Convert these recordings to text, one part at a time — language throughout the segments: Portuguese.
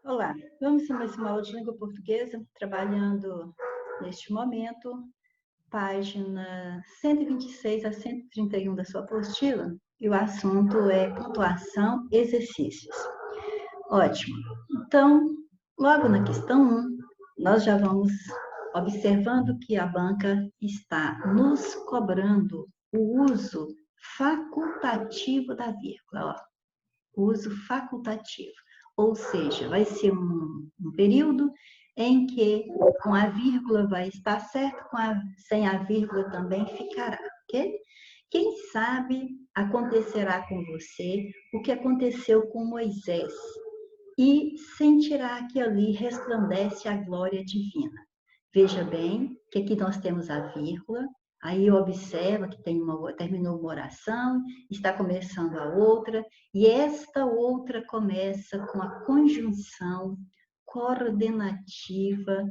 Olá, vamos a mais uma aula de língua portuguesa, trabalhando neste momento, página 126 a 131 da sua apostila, e o assunto é pontuação, exercícios. Ótimo. Então, logo na questão 1, nós já vamos observando que a banca está nos cobrando o uso facultativo da vírgula, ó. Uso facultativo, ou seja, vai ser um período em que com a vírgula vai estar certo, sem a vírgula também ficará, ok? Quem sabe acontecerá com você o que aconteceu com Moisés e sentirá que ali resplandece a glória divina. Veja bem que aqui nós temos a vírgula, aí observa que terminou uma oração, está começando a outra, e esta outra começa com a conjunção coordenativa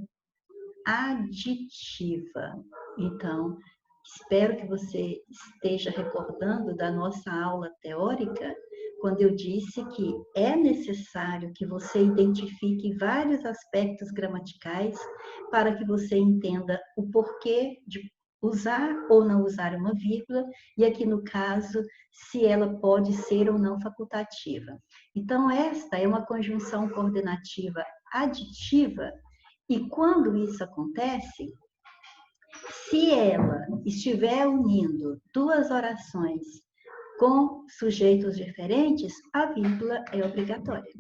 aditiva. Então, espero que você esteja recordando da nossa aula teórica, quando eu disse que é necessário que você identifique vários aspectos gramaticais para que você entenda o porquê de usar ou não usar uma vírgula, e aqui no caso, se ela pode ser ou não facultativa. Então, esta é uma conjunção coordenativa aditiva, e quando isso acontece, se ela estiver unindo duas orações com sujeitos diferentes, a vírgula é obrigatória.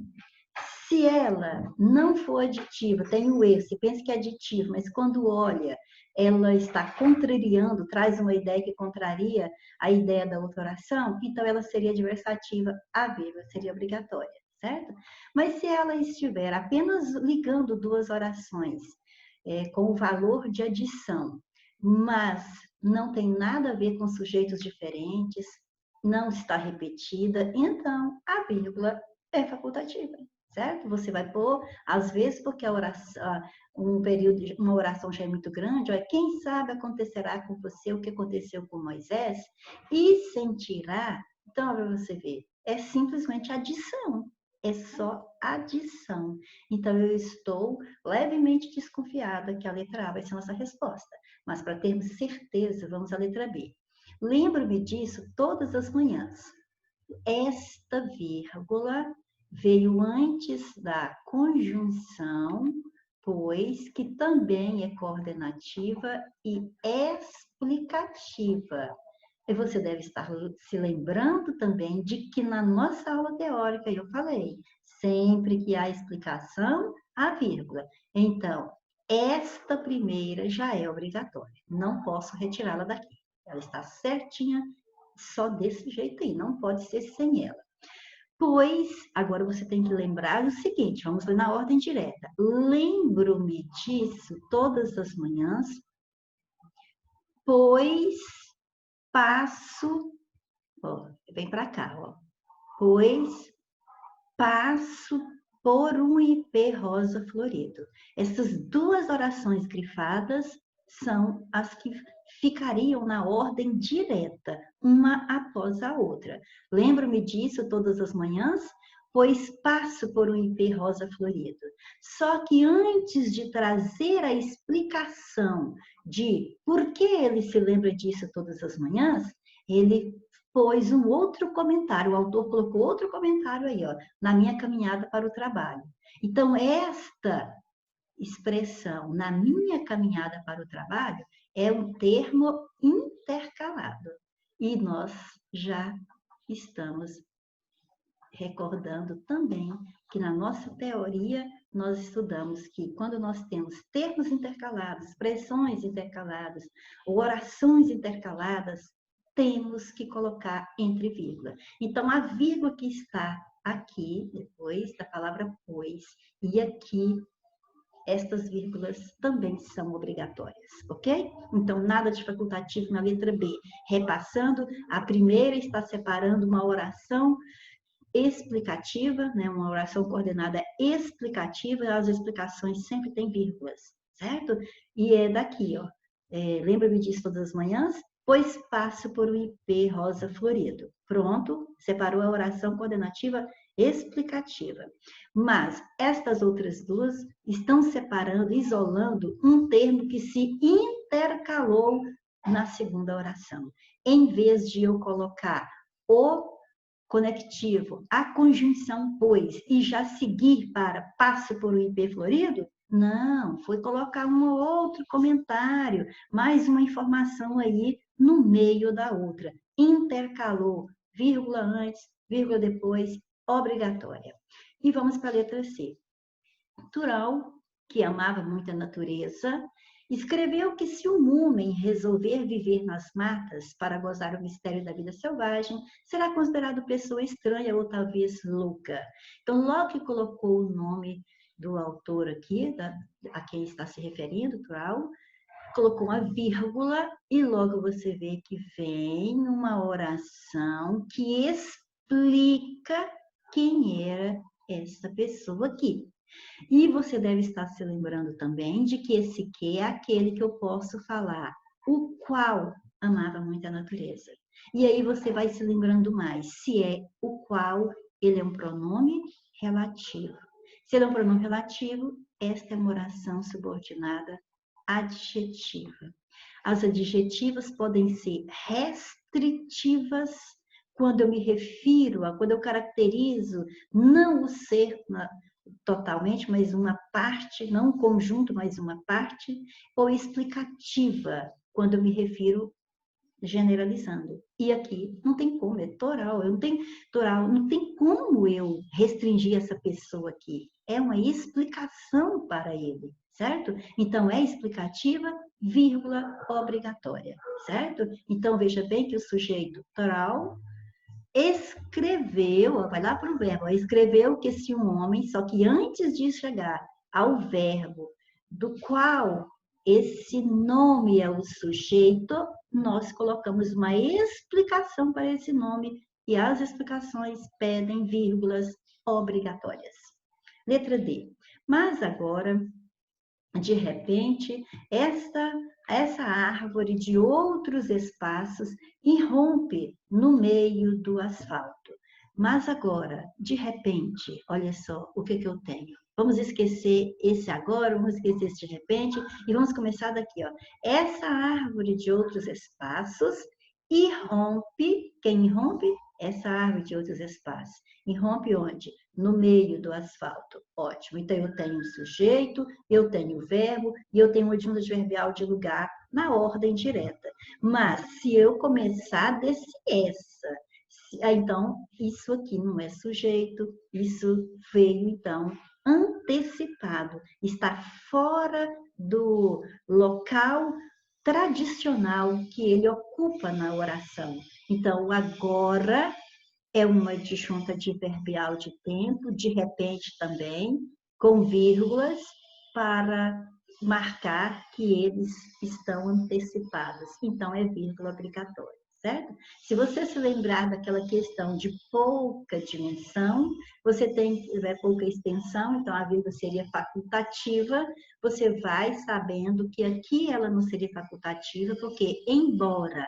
Se ela não for aditiva, tem o E, você pensa que é aditivo, mas quando olha, ela está contrariando, traz uma ideia que contraria a ideia da outra oração, então ela seria adversativa, a vírgula seria obrigatória, certo? Mas se ela estiver apenas ligando duas orações com o valor de adição, mas não tem nada a ver com sujeitos diferentes, não está repetida, então a vírgula é facultativa, certo? Você vai pôr, às vezes, porque a oração, uma oração já é muito grande, ó, quem sabe acontecerá com você o que aconteceu com Moisés, e sentirá, então, para você ver, é simplesmente adição, é só adição. Então, eu estou levemente desconfiada que a letra A vai ser a nossa resposta, mas para termos certeza, vamos à letra B. Lembro-me disso todas as manhãs. Esta vírgula veio antes da conjunção, pois que também é coordenativa e explicativa. E você deve estar se lembrando também de que na nossa aula teórica eu falei, sempre que há explicação, há vírgula. Então, esta primeira já é obrigatória, não posso retirá-la daqui. Ela está certinha, só desse jeito aí, não pode ser sem ela. Pois, agora você tem que lembrar o seguinte, vamos ler na ordem direta. Lembro-me disso todas as manhãs, pois passo, ó, vem para cá, ó. Pois passo por um ipê rosa florido. Essas duas orações grifadas são as que ficariam na ordem direta, uma após a outra. Lembro-me disso todas as manhãs, pois passo por um ipê rosa florido. Só que antes de trazer a explicação de por que ele se lembra disso todas as manhãs, ele pôs um outro comentário, o autor colocou outro comentário aí, ó, na minha caminhada para o trabalho. Então, esta expressão, na minha caminhada para o trabalho, é um termo intercalado. E nós já estamos recordando também que na nossa teoria nós estudamos que quando nós temos termos intercalados, expressões intercaladas, ou orações intercaladas, temos que colocar entre vírgula. Então, a vírgula que está aqui, depois da palavra pois, e aqui, estas vírgulas também são obrigatórias, ok? Então, nada de facultativo na letra B. Repassando, a primeira está separando uma oração explicativa, né? Uma oração coordenada explicativa, as explicações sempre têm vírgulas, certo? E é daqui, ó. Lembra-me disso todas as manhãs? Pois passo por um ipê rosa florido. Pronto, separou a oração coordenativa explicativa. Mas estas outras duas estão separando, isolando um termo que se intercalou na segunda oração. Em vez de eu colocar o conectivo, a conjunção pois, e já seguir para passo por um IP florido, não, foi colocar um ou outro comentário, mais uma informação aí no meio da outra. Intercalou, vírgula antes, vírgula depois, obrigatória. E vamos para a letra C. Tural, que amava muito a natureza, escreveu que se um homem resolver viver nas matas para gozar o mistério da vida selvagem, será considerado pessoa estranha ou talvez louca. Então, logo que colocou o nome do autor aqui, a quem está se referindo, Tural, colocou uma vírgula e logo você vê que vem uma oração que explica quem era essa pessoa aqui. E você deve estar se lembrando também de que esse que é aquele que eu posso falar, o qual amava muito a natureza. E aí você vai se lembrando mais, se é o qual, ele é um pronome relativo. Se ele é um pronome relativo, esta é uma oração subordinada adjetiva. As adjetivas podem ser restritivas quando eu me refiro quando eu caracterizo não o ser totalmente, mas uma parte, não um conjunto, mas uma parte, ou explicativa, quando eu me refiro generalizando. E aqui não tem como, é toral, não tem como eu restringir essa pessoa aqui. É uma explicação para ele, certo? Então, é explicativa, vírgula, obrigatória, certo? Então, veja bem que o sujeito toral escreveu, vai lá para o verbo, escreveu que esse um homem, só que antes de chegar ao verbo do qual esse nome é o sujeito, nós colocamos uma explicação para esse nome e as explicações pedem vírgulas obrigatórias. Letra D. Mas agora, de repente, essa árvore de outros espaços irrompe no meio do asfalto. Mas agora, de repente, olha só o que eu tenho. Vamos esquecer esse agora, vamos esquecer esse de repente e vamos começar daqui, ó. Essa árvore de outros espaços irrompe, quem irrompe? Essa árvore de outros espaços. Irrompe onde? No meio do asfalto. Ótimo. Então, eu tenho o sujeito, eu tenho o verbo e eu tenho o adjunto adverbial de lugar na ordem direta. Mas, se eu começar desse essa, então, isso aqui não é sujeito, isso veio, então, antecipado. Está fora do local tradicional que ele ocupa na oração. Então, agora é uma disjunta adverbial de tempo, de repente também, com vírgulas, para marcar que eles estão antecipados. Então, é vírgula obrigatória, certo? Se você se lembrar daquela questão de pouca dimensão, você tem pouca extensão, então a vírgula seria facultativa, você vai sabendo que aqui ela não seria facultativa, porque embora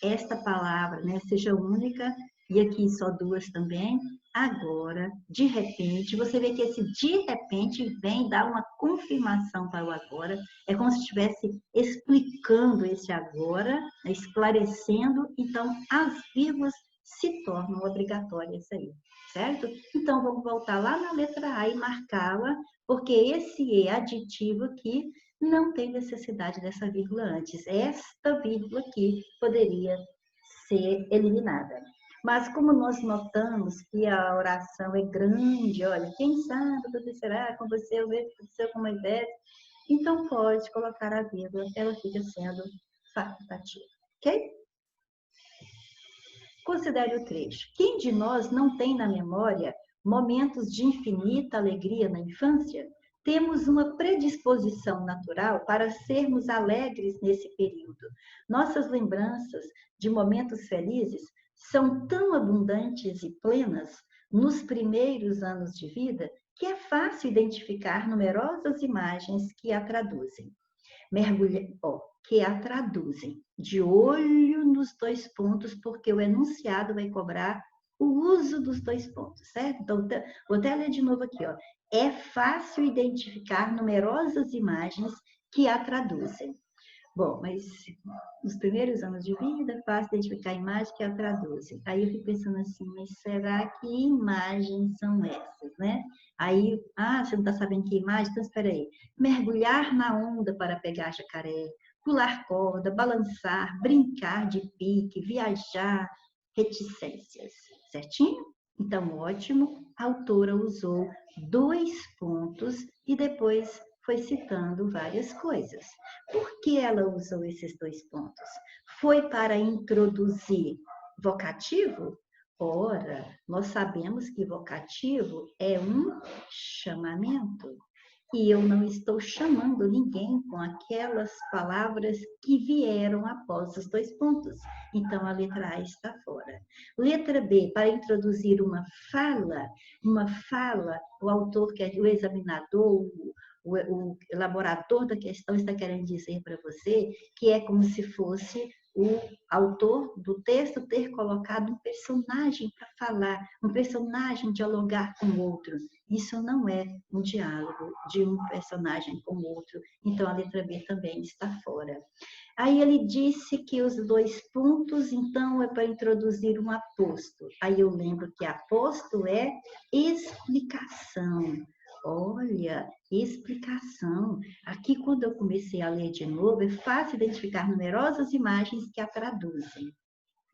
esta palavra, né, seja única, e aqui só duas também, agora, de repente, você vê que esse de repente vem dar uma confirmação para o agora, é como se estivesse explicando esse agora, esclarecendo, então as vírgulas se tornam obrigatórias aí, certo? Então, vamos voltar lá na letra A e marcá-la, porque esse é aditivo aqui não tem necessidade dessa vírgula antes. Esta vírgula aqui poderia ser eliminada. Mas como nós notamos que a oração é grande, olha, quem sabe acontecerá com você, o mesmo que aconteceu com Moisés, então pode colocar a vírgula, ela fica sendo facultativa, ok? Considere o trecho. Quem de nós não tem na memória momentos de infinita alegria na infância? Temos uma predisposição natural para sermos alegres nesse período. Nossas lembranças de momentos felizes são tão abundantes e plenas nos primeiros anos de vida que é fácil identificar numerosas imagens que a traduzem. Que a traduzem. De olho nos dois pontos, porque o enunciado vai cobrar o uso dos dois pontos, certo? Então, vou até ler de novo aqui, ó. É fácil identificar numerosas imagens que a traduzem. Bom, mas nos primeiros anos de vida, é fácil identificar a imagem que a traduzem. Aí eu fico pensando assim, mas será que imagens são essas, né? Aí, você não está sabendo que imagem? Então, espera aí. Mergulhar na onda para pegar jacaré, pular corda, balançar, brincar de pique, viajar, reticências, certinho? Então, ótimo, a autora usou 2 pontos e depois foi citando várias coisas. Por que ela usou esses 2 pontos? Foi para introduzir vocativo? Ora, nós sabemos que vocativo é um chamamento. E eu não estou chamando ninguém com aquelas palavras que vieram após os 2 pontos. Então, a letra A está fora. Letra B, para introduzir uma fala, o autor, que é o examinador, o elaborador da questão está querendo dizer para você que é como se fosse o autor do texto ter colocado um personagem para falar, um personagem dialogar com o outro. Isso não é um diálogo de um personagem com o outro. Então, a letra B também está fora. Aí ele disse que os 2 pontos, então, é para introduzir um aposto. Aí eu lembro que aposto é explicação. Olha, explicação. Aqui, quando eu comecei a ler de novo, é fácil identificar numerosas imagens que a traduzem.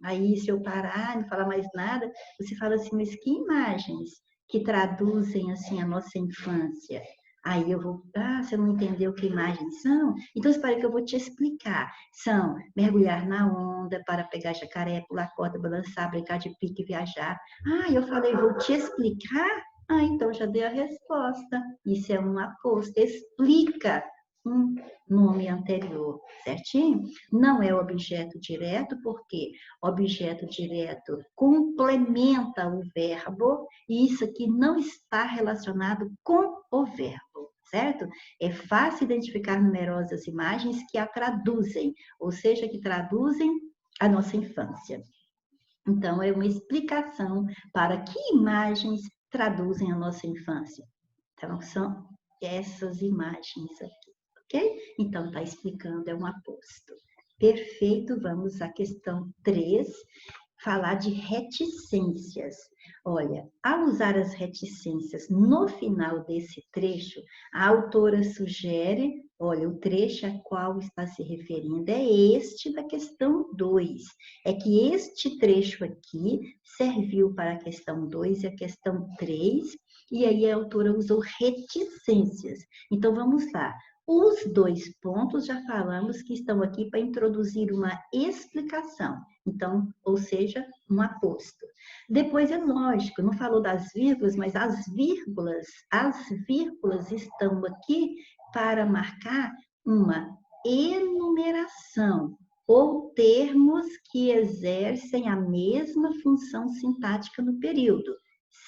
Aí, se eu parar e não falar mais nada, você fala assim, mas que imagens que traduzem, assim, a nossa infância? Aí eu vou, você não entendeu que imagens são? Então, espera que eu vou te explicar. São mergulhar na onda para pegar jacaré, pular corda, balançar, brincar de pique, viajar. Eu falei, vou te explicar? Então já dei a resposta. Isso é um aposto. Explica um nome anterior, certinho? Não é objeto direto, porque objeto direto complementa o verbo, e isso aqui não está relacionado com o verbo, certo? É fácil identificar numerosas imagens que a traduzem, ou seja, que traduzem a nossa infância. Então, é uma explicação para que imagens traduzem a nossa infância. Então, são essas imagens aqui, ok? Então, está explicando, é um aposto. Perfeito, vamos à questão 3, falar de reticências. Olha, ao usar as reticências no final desse trecho, a autora sugere, olha, o trecho a qual está se referindo é este da questão 2. É que este trecho aqui serviu para a questão 2 e a questão 3, e aí a autora usou reticências. Então, vamos lá. Os 2 pontos já falamos que estão aqui para introduzir uma explicação. Então, ou seja, um aposto. Depois é lógico, não falou das vírgulas, mas as vírgulas estão aqui para marcar uma enumeração ou termos que exercem a mesma função sintática no período.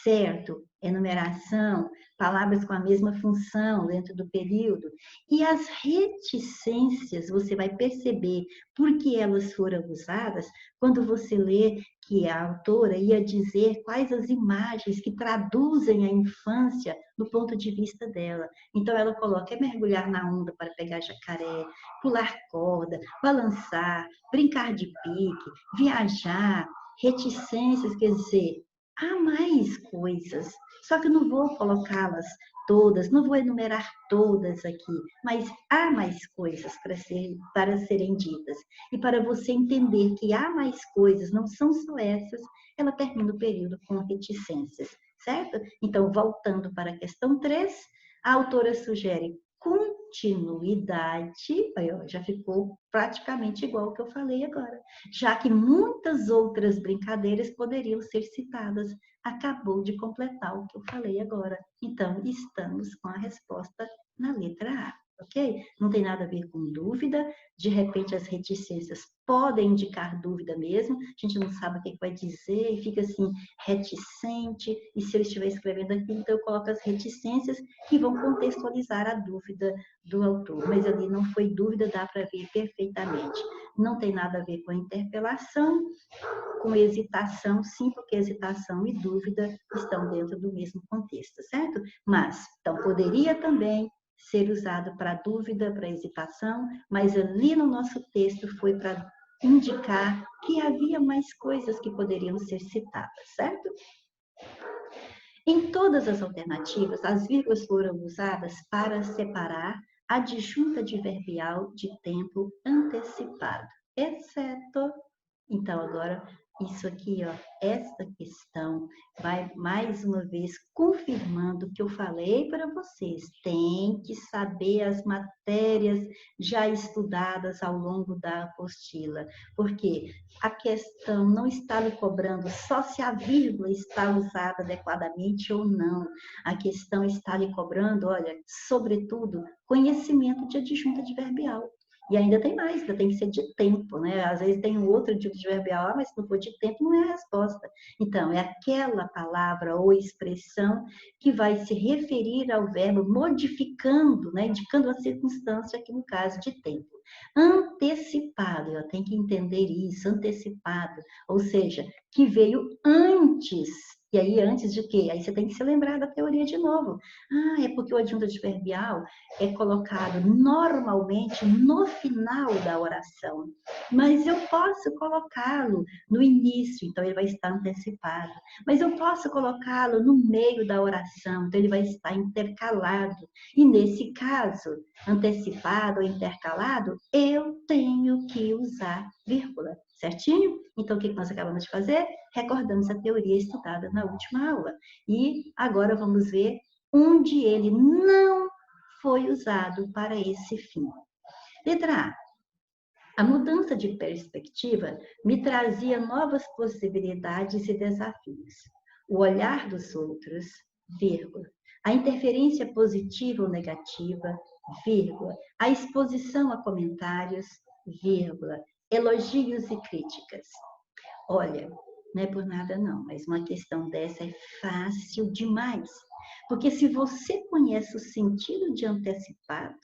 Certo? Enumeração, palavras com a mesma função dentro do período. E as reticências, você vai perceber por que elas foram usadas quando você lê que a autora ia dizer quais as imagens que traduzem a infância no ponto de vista dela. Então, ela coloca, mergulhar na onda para pegar jacaré, pular corda, balançar, brincar de pique, viajar, reticências, quer dizer, há mais coisas, só que eu não vou colocá-las todas, não vou enumerar todas aqui, mas há mais coisas para serem ditas. E para você entender que há mais coisas, não são só essas, ela termina o período com reticências, certo? Então, voltando para a questão 3, a autora sugere continuidade, aí, ó, já ficou praticamente igual ao que eu falei agora, já que muitas outras brincadeiras poderiam ser citadas. Acabou de completar o que eu falei agora. Então, estamos com a resposta na letra A, ok? Não tem nada a ver com dúvida. De repente, as reticências podem indicar dúvida mesmo. A gente não sabe o que vai dizer e fica assim, reticente. E se eu estiver escrevendo aqui, então eu coloco as reticências que vão contextualizar a dúvida do autor. Mas ali não foi dúvida, dá para ver perfeitamente. Não tem nada a ver com a interpelação, com hesitação, sim, porque hesitação e dúvida estão dentro do mesmo contexto, certo? Mas, então, poderia também ser usado para dúvida, para hesitação, mas ali no nosso texto foi para indicar que havia mais coisas que poderiam ser citadas, certo? Em todas as alternativas, as vírgulas foram usadas para separar a adjunta adverbial de tempo antecipado, exceto... Então, agora, isso aqui, ó, esta questão vai mais uma vez confirmando o que eu falei para vocês. Tem que saber as matérias já estudadas ao longo da apostila, porque a questão não está lhe cobrando só se a vírgula está usada adequadamente ou não. A questão está lhe cobrando, olha, sobretudo, conhecimento de adjunta adverbial. E ainda tem mais, ainda tem que ser de tempo, né? Às vezes tem um outro tipo de adverbial, mas se não for de tempo, não é a resposta. Então, é aquela palavra ou expressão que vai se referir ao verbo modificando, né? Indicando a circunstância, aqui no caso de tempo. Antecipado, eu tenho que entender isso, antecipado, ou seja, que veio antes. E aí, antes de quê? Aí você tem que se lembrar da teoria de novo. Ah, é porque o adjunto adverbial é colocado normalmente no final da oração, mas eu posso colocá-lo no início, então ele vai estar antecipado. Mas eu posso colocá-lo no meio da oração, então ele vai estar intercalado. E nesse caso, antecipado ou intercalado, eu tenho que usar vírgula, certinho? Então, o que nós acabamos de fazer? Recordamos a teoria estudada na última aula. E agora vamos ver onde ele não foi usado para esse fim. Letra A. A mudança de perspectiva me trazia novas possibilidades e desafios. O olhar dos outros, vírgula. A interferência positiva ou negativa, vírgula. A exposição a comentários, vírgula. Elogios e críticas. Olha, não é por nada não, mas uma questão dessa é fácil demais. Porque se você conhece o sentido de antecipado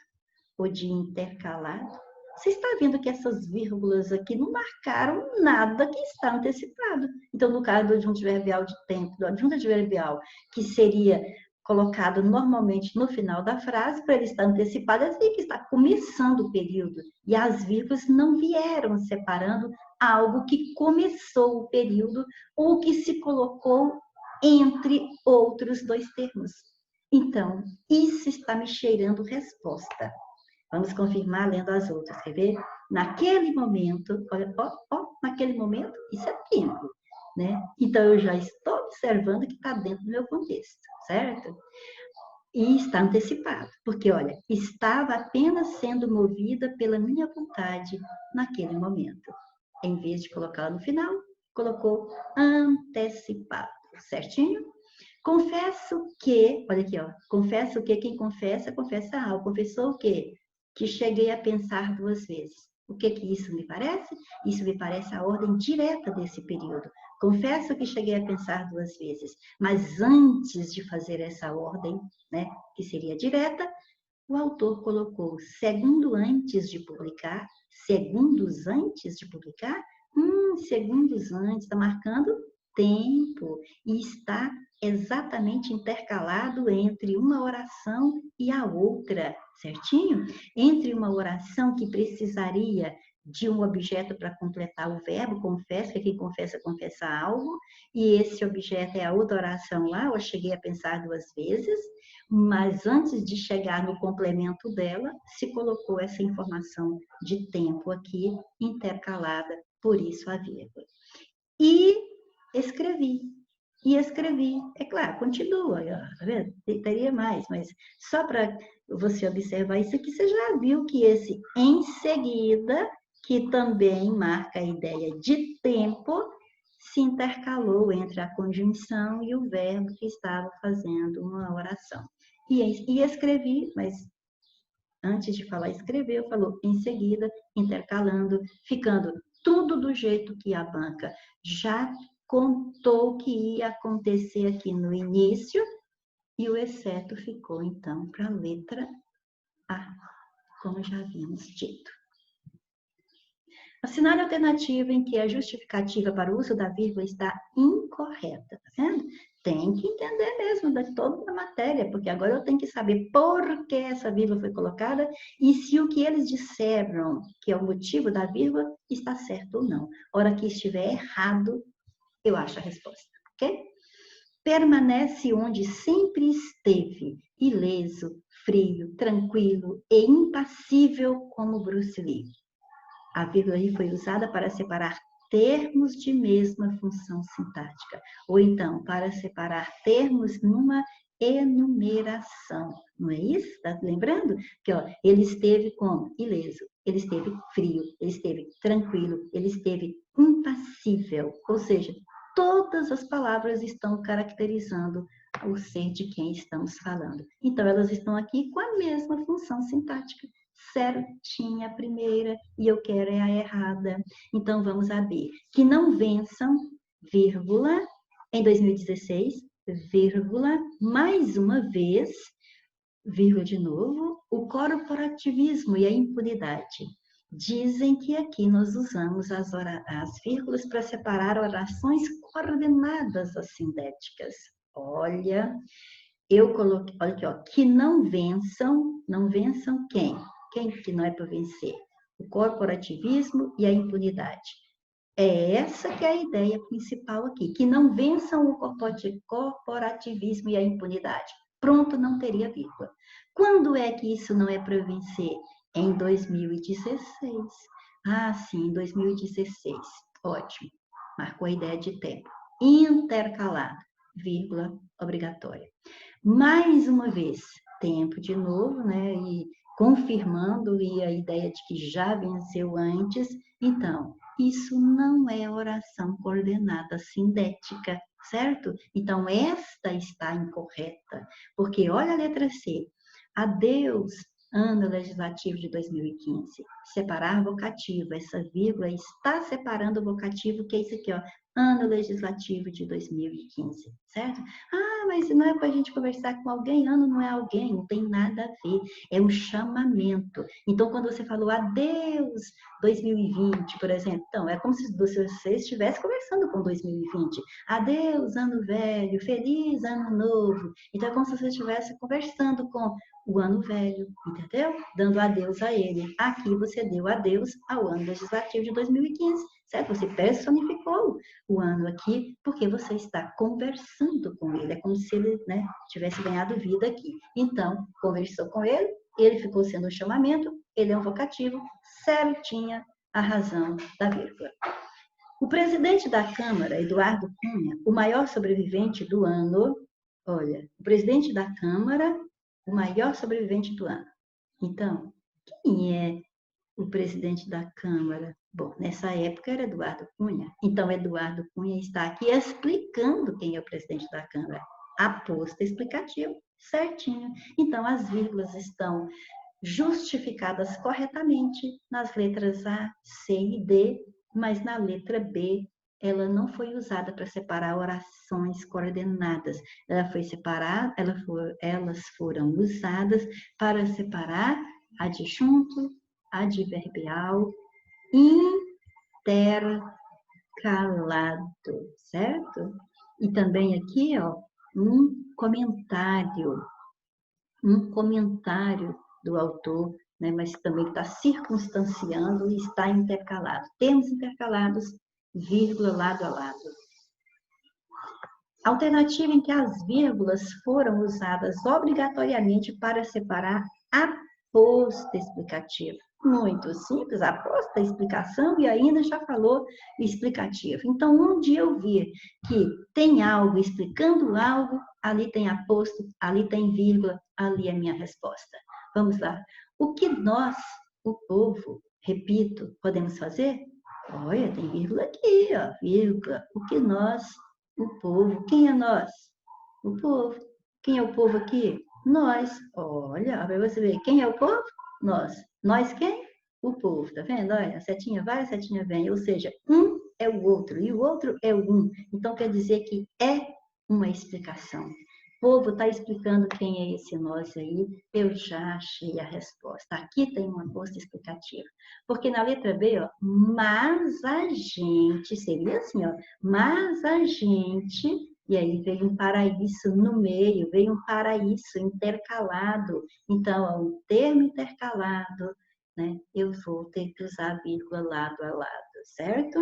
ou de intercalado, você está vendo que essas vírgulas aqui não marcaram nada que está antecipado. Então, no caso do adjunto adverbial de tempo, do adjunto adverbial que seria colocado normalmente no final da frase, para ele estar antecipado, é assim que está começando o período. E as vírgulas não vieram separando algo que começou o período ou que se colocou entre outros dois termos. Então, isso está me cheirando resposta. Vamos confirmar lendo as outras, quer ver? Naquele momento, olha, naquele momento, isso é tempo, né? Então, eu já estou observando que está dentro do meu contexto, certo? E está antecipado, porque, olha, estava apenas sendo movida pela minha vontade naquele momento. Em vez de colocar no final, colocou antecipado, certinho? Confesso que, olha aqui, ó, confesso que quem confessa, confessa algo. Confessou o quê? Que cheguei a pensar duas vezes. O que isso me parece? Isso me parece a ordem direta desse período. Confesso que cheguei a pensar duas vezes, mas antes de fazer essa ordem, né, que seria direta, o autor colocou segundo antes de publicar, segundos antes de publicar, segundos antes, está marcando tempo e está exatamente intercalado entre uma oração e a outra, certinho? Entre uma oração que precisaria de um objeto para completar o verbo, confessa, que quem confessa, confessa algo, e esse objeto é a outra oração lá, eu cheguei a pensar duas vezes, mas antes de chegar no complemento dela, se colocou essa informação de tempo aqui, intercalada, por isso a vírgula. E escrevi. É claro, continua, tá vendo? Teria mais, mas só para você observar isso aqui, você já viu que esse em seguida, que também marca a ideia de tempo, se intercalou entre a conjunção e o verbo que estava fazendo uma oração. E escrevi, mas Antes de falar escreveu, falou em seguida, intercalando, ficando tudo do jeito que a banca já contou que ia acontecer aqui no início, e o exceto ficou, então, para a letra A, como já havíamos dito. Assinale a alternativa em que a justificativa para o uso da vírgula está incorreta, tá vendo? Tem que entender mesmo de toda a matéria, porque agora eu tenho que saber por que essa vírgula foi colocada e se o que eles disseram, que é o motivo da vírgula, está certo ou não. A hora que estiver errado, eu acho a resposta, ok? Permanece onde sempre esteve, ileso, frio, tranquilo e impassível como Bruce Lee. A vírgula aí foi usada para separar termos de mesma função sintática, ou então para separar termos numa enumeração, não é isso? Está lembrando? Que ó, ele esteve como? Ileso, ele esteve frio, ele esteve tranquilo, ele esteve impassível, ou seja, todas as palavras estão caracterizando o ser de quem estamos falando. Então, elas estão aqui com a mesma função sintática. Certinha a primeira e eu quero é a errada. Então, vamos a B. Que não vençam, vírgula, em 2016, vírgula, mais uma vez, vírgula de novo, o corporativismo e a impunidade. Dizem que aqui nós usamos as vírgulas para separar orações coordenadas assindéticas. Olha, eu coloquei, olha aqui, ó, que não vençam quem? Quem que não é para vencer? O corporativismo e a impunidade. É essa que é a ideia principal aqui, que não vençam o corporativismo e a impunidade. Pronto, não teria vírgula. Quando é que isso não é para vencer? Em 2016. Ah, sim, em 2016. Ótimo. Marcou a ideia de tempo. Intercalado, vírgula obrigatória. Mais uma vez, tempo de novo, né? E confirmando e a ideia de que já venceu antes. Então, isso não é oração coordenada sindética, certo? Então, esta está incorreta, porque olha a letra C. Adeus, ano legislativo de 2015. Separar vocativo, essa vírgula está separando o vocativo, que é isso aqui, ó. Ano legislativo de 2015, certo? Ah, mas não é para a gente conversar com alguém, ano não é alguém, não tem nada a ver, é um chamamento. Então, quando você falou adeus 2020, por exemplo, então, é como se você estivesse conversando com 2020. Adeus, ano velho, feliz ano novo. Então, é como se você estivesse conversando com o ano velho, entendeu? Dando adeus a ele. Aqui você deu adeus ao ano legislativo de 2015, certo? Você personificou o ano aqui porque você está conversando com ele. É como se ele, né, tivesse ganhado vida aqui. Então, conversou com ele, ele ficou sendo um chamamento, ele é um vocativo, certinha a razão da vírgula. O presidente da Câmara, Eduardo Cunha, o maior sobrevivente do ano, olha, o presidente da Câmara, o maior sobrevivente do ano. Então, quem é o presidente da Câmara? Bom, nessa época era Eduardo Cunha. Então, Eduardo Cunha está aqui explicando quem é o presidente da Câmara. Aposta explicativa, certinho. Então, as vírgulas estão justificadas corretamente nas letras A, C e D, mas na letra B ela não foi usada para separar orações coordenadas. Ela foi separada, elas foram usadas para separar adjunto, adverbial, intercalado, certo? E também aqui, ó, um comentário do autor, né, mas também está circunstanciando e está intercalado. Termos intercalados, vírgula lado a lado. Alternativa em que as vírgulas foram usadas obrigatoriamente para separar aposta explicativa. Muito simples, aposta explicação e ainda já falou explicativo. Então, onde eu vir que tem algo explicando algo, ali tem aposto, ali tem vírgula, ali é a minha resposta. Vamos lá. O que nós, o povo, repito, podemos fazer? Olha, tem vírgula aqui, ó, vírgula. O que nós, o povo. Quem é nós? O povo. Quem é o povo aqui? Nós. Olha, para você ver. Quem é o povo? Nós. Nós quem? O povo, tá vendo? Olha, a setinha vai, a setinha vem. Ou seja, um é o outro e o outro é o um. Então, quer dizer que é uma explicação. O povo está explicando quem é esse nós aí, eu já achei a resposta. Aqui tem uma força explicativa. Porque na letra B, ó, mas a gente, seria assim, ó, mas a gente, e aí veio um paraíso no meio, veio um paraíso intercalado. Então, é um termo intercalado, né? Eu vou ter que usar vírgula lado a lado, certo?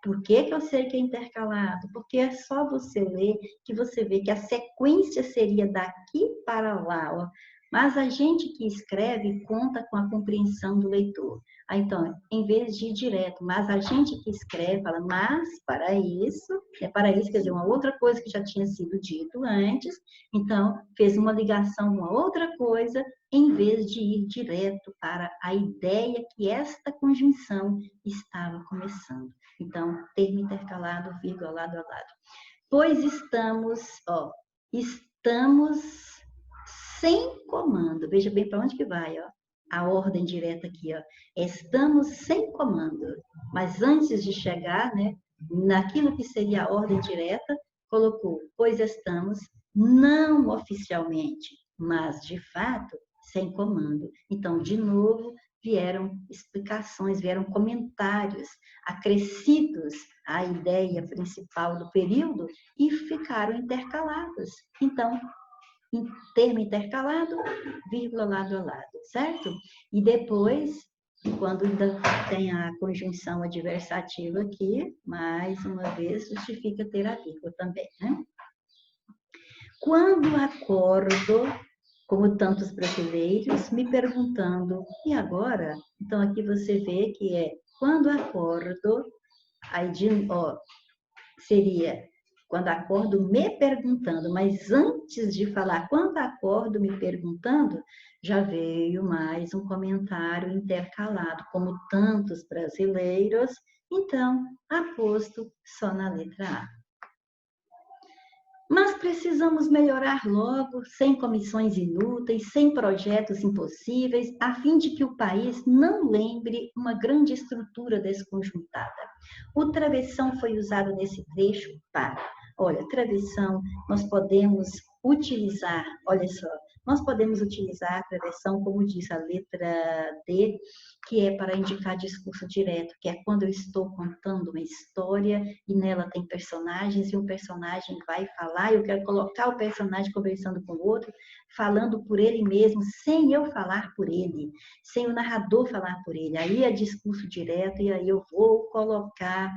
Por que que eu sei que é intercalado? Porque é só você ler que você vê que a sequência seria daqui para lá, ó. Mas a gente que escreve conta com a compreensão do leitor. Ah, então, em vez de ir direto, mas a gente que escreve fala, mas para isso, quer dizer, uma outra coisa que já tinha sido dito antes, então fez uma ligação com uma outra coisa, em vez de ir direto para a ideia que esta conjunção estava começando. Então, termo intercalado, vírgula, lado a lado. Pois estamos, ó, estamos sem comando. Veja bem para onde que vai, ó. A ordem direta aqui, ó. Estamos sem comando. Mas antes de chegar, né, naquilo que seria a ordem direta, colocou, pois estamos não oficialmente, mas de fato sem comando. Então, de novo, vieram explicações, vieram comentários acrescidos à ideia principal do período e ficaram intercalados. Então, termo intercalado, vírgula lado a lado, certo? E depois, quando ainda tem a conjunção adversativa aqui, mais uma vez, justifica ter a vírgula também, né? Quando acordo, como tantos brasileiros, me perguntando, e agora? Então, aqui você vê que é, quando acordo, aí ó, seria quando acordo me perguntando, mas antes de falar quando acordo me perguntando, já veio mais um comentário intercalado, como tantos brasileiros, então, aposto só na letra A. Mas precisamos melhorar logo, sem comissões inúteis, sem projetos impossíveis, a fim de que o país não lembre uma grande estrutura desconjuntada. O travessão foi usado nesse trecho para, olha, travessão, nós podemos utilizar, olha só, nós podemos utilizar a travessão, como diz a letra D, que é para indicar discurso direto, que é quando eu estou contando uma história e nela tem personagens e um personagem vai falar, eu quero colocar o personagem conversando com o outro, falando por ele mesmo, sem eu falar por ele, sem o narrador falar por ele. Aí é discurso direto e aí eu vou colocar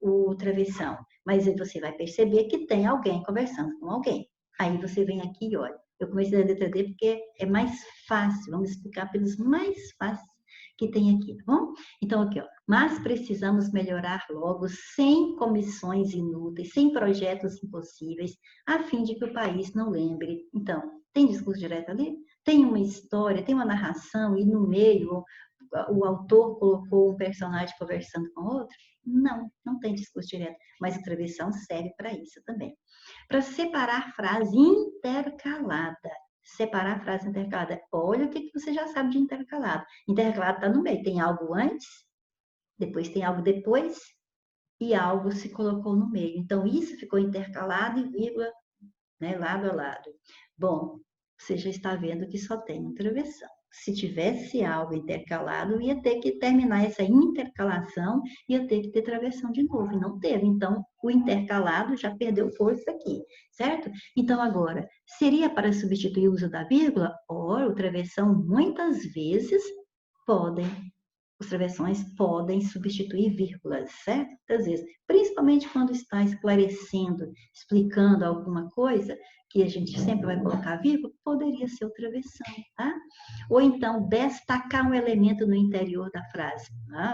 o travessão. Mas aí você vai perceber que tem alguém conversando com alguém. Aí você vem aqui e olha. Eu comecei a letra D porque é mais fácil, vamos explicar pelos mais fáceis que tem aqui, tá bom? Então, aqui, ó. Mas precisamos melhorar logo, sem comissões inúteis, sem projetos impossíveis, a fim de que o país não lembre. Então, tem discurso direto ali? Tem uma história, tem uma narração, e no meio o autor colocou um personagem conversando com outro? Não, não tem discurso direto, mas a travessão serve para isso também. Para separar frase intercalada. Separar frase intercalada. Olha o que você já sabe de intercalado. Intercalado está no meio. Tem algo antes, depois tem algo depois, e algo se colocou no meio. Então, isso ficou intercalado e vírgula, né, lado a lado. Bom, você já está vendo que só tem uma travessão. Se tivesse algo intercalado, ia ter que terminar essa intercalação, ia ter que ter travessão de novo, e não teve. Então, o intercalado já perdeu força aqui, certo? Então, agora, seria para substituir o uso da vírgula? Ora, o travessão muitas vezes os travessões podem substituir vírgulas, certo? Muitas vezes, principalmente quando está esclarecendo, explicando alguma coisa, que a gente sempre vai colocar vírgula, poderia ser o travessão, tá? Ou então, destacar um elemento no interior da frase.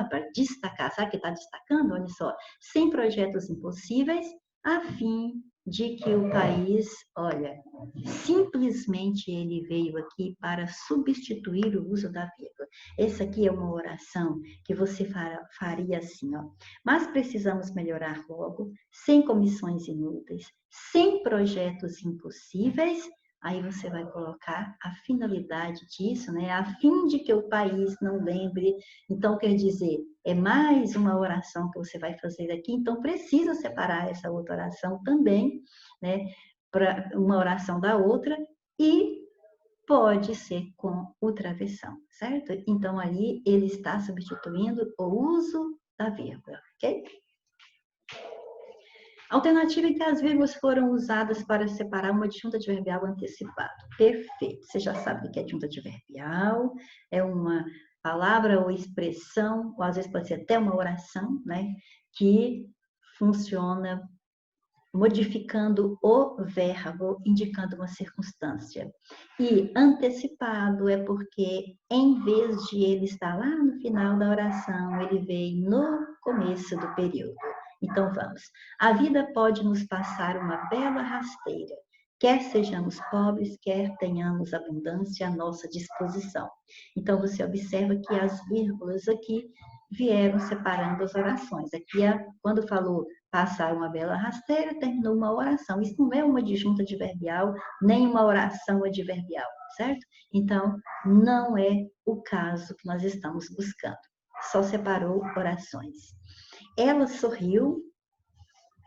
Para destacar, sabe o que está destacando? Olha só, sem projetos impossíveis, a fim de que o país, olha, simplesmente ele veio aqui para substituir o uso da vírgula. Essa aqui é uma oração que você faria assim, ó. Mas precisamos melhorar logo, sem comissões inúteis, sem projetos impossíveis, Aí você vai colocar a finalidade disso, né? A fim de que o país não lembre. Então, quer dizer, é mais uma oração que você vai fazer aqui, então precisa separar essa outra oração também, né? Para uma oração da outra, e pode ser com o travessão, certo? Então, ali ele está substituindo o uso da vírgula, ok? Alternativa em que as vírgulas foram usadas para separar uma adjunta adverbial antecipado. Perfeito. Você já sabe o que é adjunta adverbial. É uma palavra ou expressão, ou às vezes pode ser até uma oração, né? Que funciona modificando o verbo, indicando uma circunstância. E antecipado é porque, em vez de ele estar lá no final da oração, ele veio no começo do período. Então, vamos. A vida pode nos passar uma bela rasteira, quer sejamos pobres, quer tenhamos abundância à nossa disposição. Então, você observa que as vírgulas aqui vieram separando as orações. Aqui, quando falou passar uma bela rasteira, terminou uma oração. Isso não é uma disjunta adverbial, nem uma oração adverbial, certo? Então, não é o caso que nós estamos buscando. Só separou orações. Ela sorriu,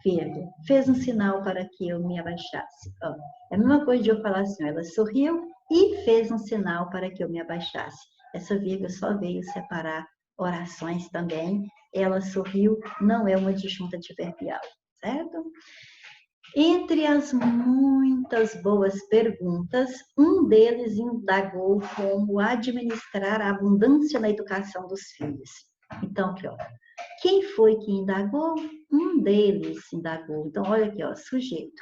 vírgula, fez um sinal para que eu me abaixasse. Ó, é a mesma coisa de eu falar assim, ó, ela sorriu e fez um sinal para que eu me abaixasse. Essa vírgula só veio separar orações também. Ela sorriu, não é uma disjunta adverbial, certo? Entre as muitas boas perguntas, um deles indagou como administrar a abundância na educação dos filhos. Então, aqui, ó, quem foi que indagou? Um deles indagou. Então, olha aqui, ó, sujeito.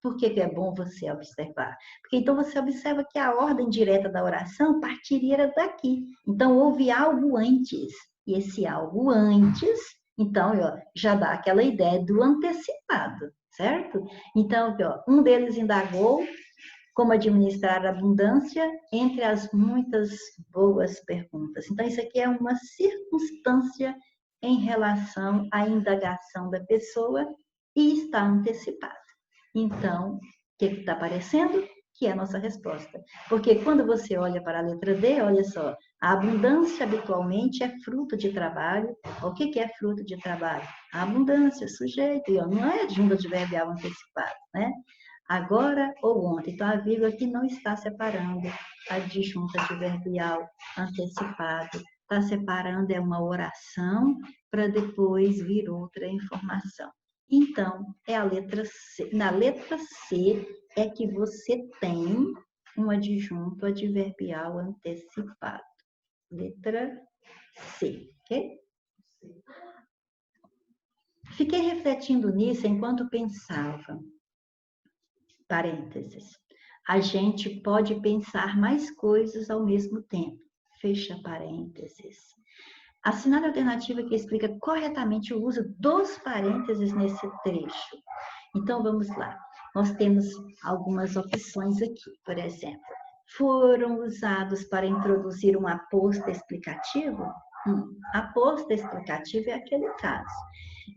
Por que é bom você observar? Porque então você observa que a ordem direta da oração partiria daqui. Então, houve algo antes. E esse algo antes, então, ó, já dá aquela ideia do antecipado, certo? Então, aqui, ó, um deles indagou como administrar a abundância entre as muitas boas perguntas. Então, isso aqui é uma circunstância em relação à indagação da pessoa e está antecipado. Então, o que está aparecendo? Que é a nossa resposta. Porque quando você olha para a letra D, olha só, a abundância habitualmente é fruto de trabalho. O que é fruto de trabalho? A abundância, sujeito, e não é adjunta adverbial antecipado, né? Agora ou ontem. Então, a vírgula aqui não está separando a disjunta adverbial antecipado. Está separando é uma oração para depois vir outra informação. Então, é a letra C. Na letra C é que você tem um adjunto adverbial antecipado. Letra C, ok? Fiquei refletindo nisso enquanto pensava. Parênteses. A gente pode pensar mais coisas ao mesmo tempo. Fecha parênteses. Assinale a alternativa que explica corretamente o uso dos parênteses nesse trecho. Então, vamos lá. Nós temos algumas opções aqui. Por exemplo, foram usados para introduzir um aposto explicativo? Aposto explicativo é aquele caso.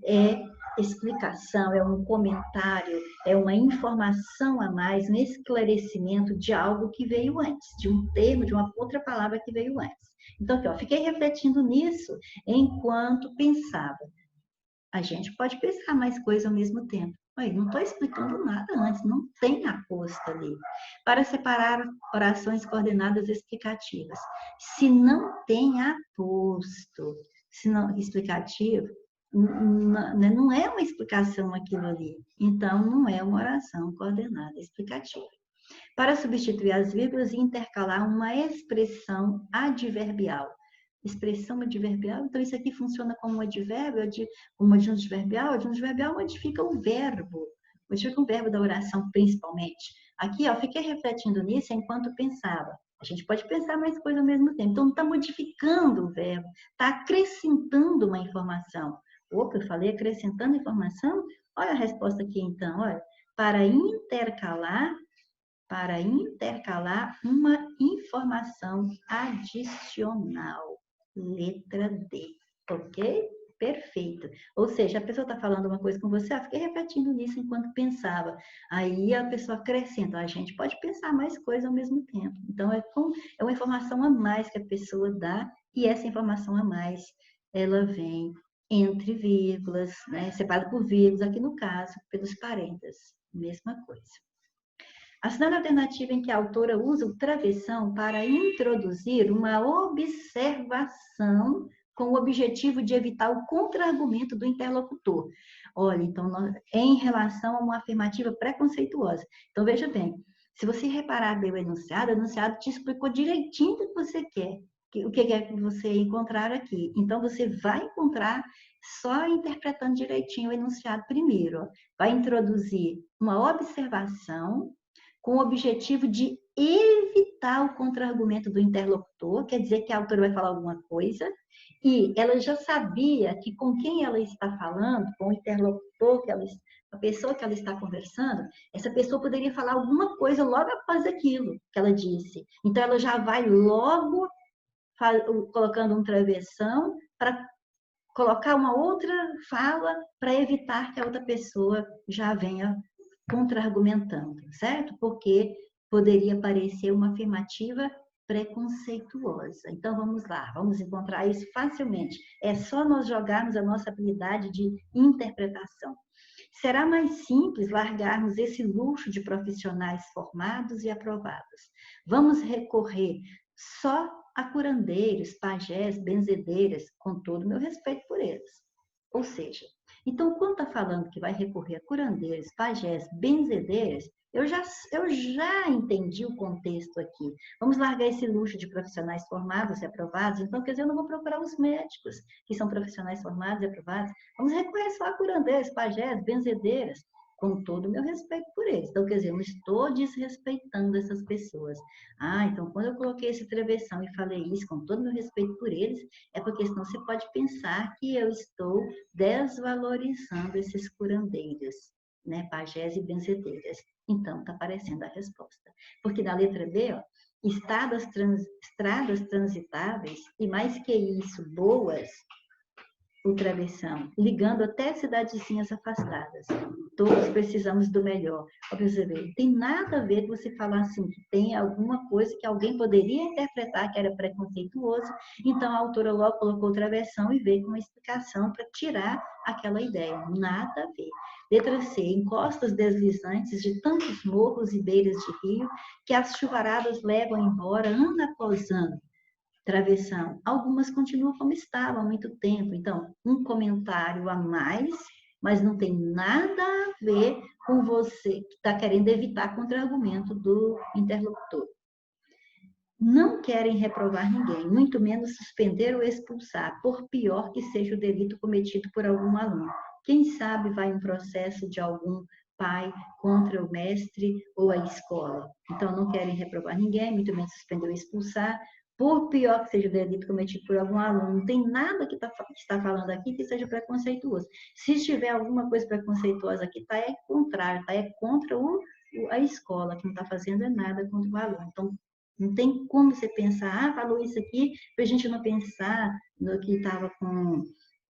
É explicação, é um comentário, é uma informação a mais, um esclarecimento de algo que veio antes, de um termo, de uma outra palavra que veio antes. Então, aqui, ó, fiquei refletindo nisso enquanto pensava. A gente pode pensar mais coisas ao mesmo tempo. Oi, não estou explicando nada antes, não tem aposto ali. Para separar orações coordenadas explicativas. Se não tem aposto, se não explicativo, não é uma explicação aquilo ali. Então, não é uma oração coordenada explicativa. Para substituir as vírgulas e intercalar uma expressão adverbial. Expressão adverbial, então isso aqui funciona como um advérbio, como adjunto adverbial. Adjunto adverbial modifica o verbo da oração principalmente. Aqui, ó, fiquei refletindo nisso enquanto pensava. A gente pode pensar mais coisas ao mesmo tempo. Então, não está modificando o verbo, está acrescentando uma informação. Opa, eu falei acrescentando informação? Olha a resposta aqui, então. Olha, para intercalar uma informação adicional. Letra D, ok? perfeito. Ou seja, a pessoa está falando uma coisa com você, fiquei repetindo nisso enquanto pensava. Aí a pessoa acrescenta, a gente pode pensar mais coisas ao mesmo tempo. Então, é uma informação a mais que a pessoa dá, e essa informação a mais, ela vem entre vírgulas, né? Separada por vírgulas, aqui no caso, pelos parênteses. Mesma coisa. A segunda alternativa em que a autora usa o travessão para introduzir uma observação com o objetivo de evitar o contra-argumento do interlocutor. Olha, então, em relação a uma afirmativa preconceituosa. Então, veja bem, se você reparar bem o enunciado te explicou direitinho o que você quer, o que é que você encontrar aqui. Então, você vai encontrar só interpretando direitinho o enunciado primeiro. Vai introduzir uma observação com o objetivo de evitar o contra-argumento do interlocutor, quer dizer que a autora vai falar alguma coisa, e ela já sabia que com quem ela está falando, com o interlocutor, a pessoa que ela está conversando, essa pessoa poderia falar alguma coisa logo após aquilo que ela disse. Então, ela já vai logo colocando um travessão para colocar uma outra fala para evitar que a outra pessoa já venha contra-argumentando, certo? Porque poderia parecer uma afirmativa preconceituosa. Então, vamos lá, vamos encontrar isso facilmente. É só nós jogarmos a nossa habilidade de interpretação. Será mais simples largarmos esse luxo de profissionais formados e aprovados. Vamos recorrer só a curandeiros, pajés, benzedeiras, com todo o meu respeito por eles. Ou seja, então, quando está falando que vai recorrer a curandeiros, pajés, benzedeiras, eu já entendi o contexto aqui. Vamos largar esse luxo de profissionais formados e aprovados? Então, quer dizer, eu não vou procurar os médicos, que são profissionais formados e aprovados. Vamos recorrer só a curandeiros, pajés, benzedeiras, com todo o meu respeito por eles. Então, quer dizer, eu não estou desrespeitando essas pessoas. Então, quando eu coloquei esse travessão e falei isso, com todo o meu respeito por eles, é porque senão você pode pensar que eu estou desvalorizando esses curandeiros, né, pajés e benzedeiras. Então, está aparecendo a resposta. Porque na letra B, ó, estradas transitáveis e, mais que isso, boas, o travessão, ligando até cidadezinhas afastadas. Todos precisamos do melhor. Observe, tem nada a ver com você falar assim, que tem alguma coisa que alguém poderia interpretar que era preconceituoso, então a autora logo colocou o travessão e veio com uma explicação para tirar aquela ideia. Nada a ver. Letra C, encostas deslizantes de tantos morros e beiras de rio que as chuvaradas levam embora ano após ano. Travessão. Algumas continuam como estavam há muito tempo. Então, um comentário a mais, mas não tem nada a ver com você que está querendo evitar contra-argumento do interlocutor. Não querem reprovar ninguém, muito menos suspender ou expulsar, por pior que seja o delito cometido por algum aluno. Quem sabe vai um processo de algum pai contra o mestre ou a escola. Então, não querem reprovar ninguém, muito menos suspender ou expulsar, por pior que seja o delito cometido por algum aluno. Não tem nada que está falando aqui que seja preconceituoso. Se tiver alguma coisa preconceituosa aqui, é contrário, é contra a escola, que não está fazendo nada contra o aluno. Então, não tem como você pensar, falou isso aqui, para a gente não pensar no que estava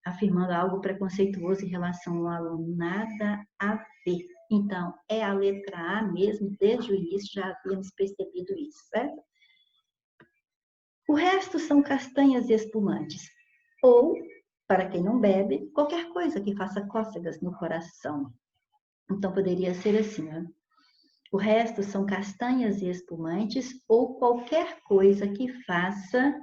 afirmando algo preconceituoso em relação ao aluno. Nada a ver. Então, é a letra A mesmo, desde o início já havíamos percebido isso, certo? O resto são castanhas e espumantes. Ou, para quem não bebe, qualquer coisa que faça cócegas no coração. Então, poderia ser assim, né? O resto são castanhas e espumantes ou qualquer coisa que faça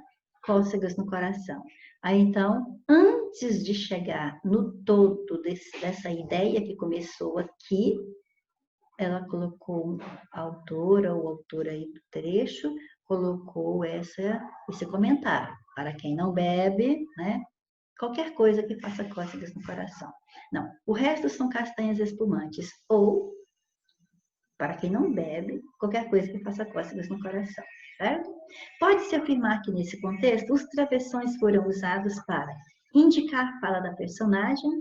cócegas no coração. Aí, então, antes de chegar no todo dessa ideia que começou aqui, ela colocou a autora ou autora aí do trecho, colocou esse comentário. Para quem não bebe, né? Qualquer coisa que faça cócegas no coração. Não, o resto são castanhas espumantes. Ou, para quem não bebe, qualquer coisa que faça cócegas no coração. Certo? Pode-se afirmar que, nesse contexto, os travessões foram usados para indicar a fala da personagem,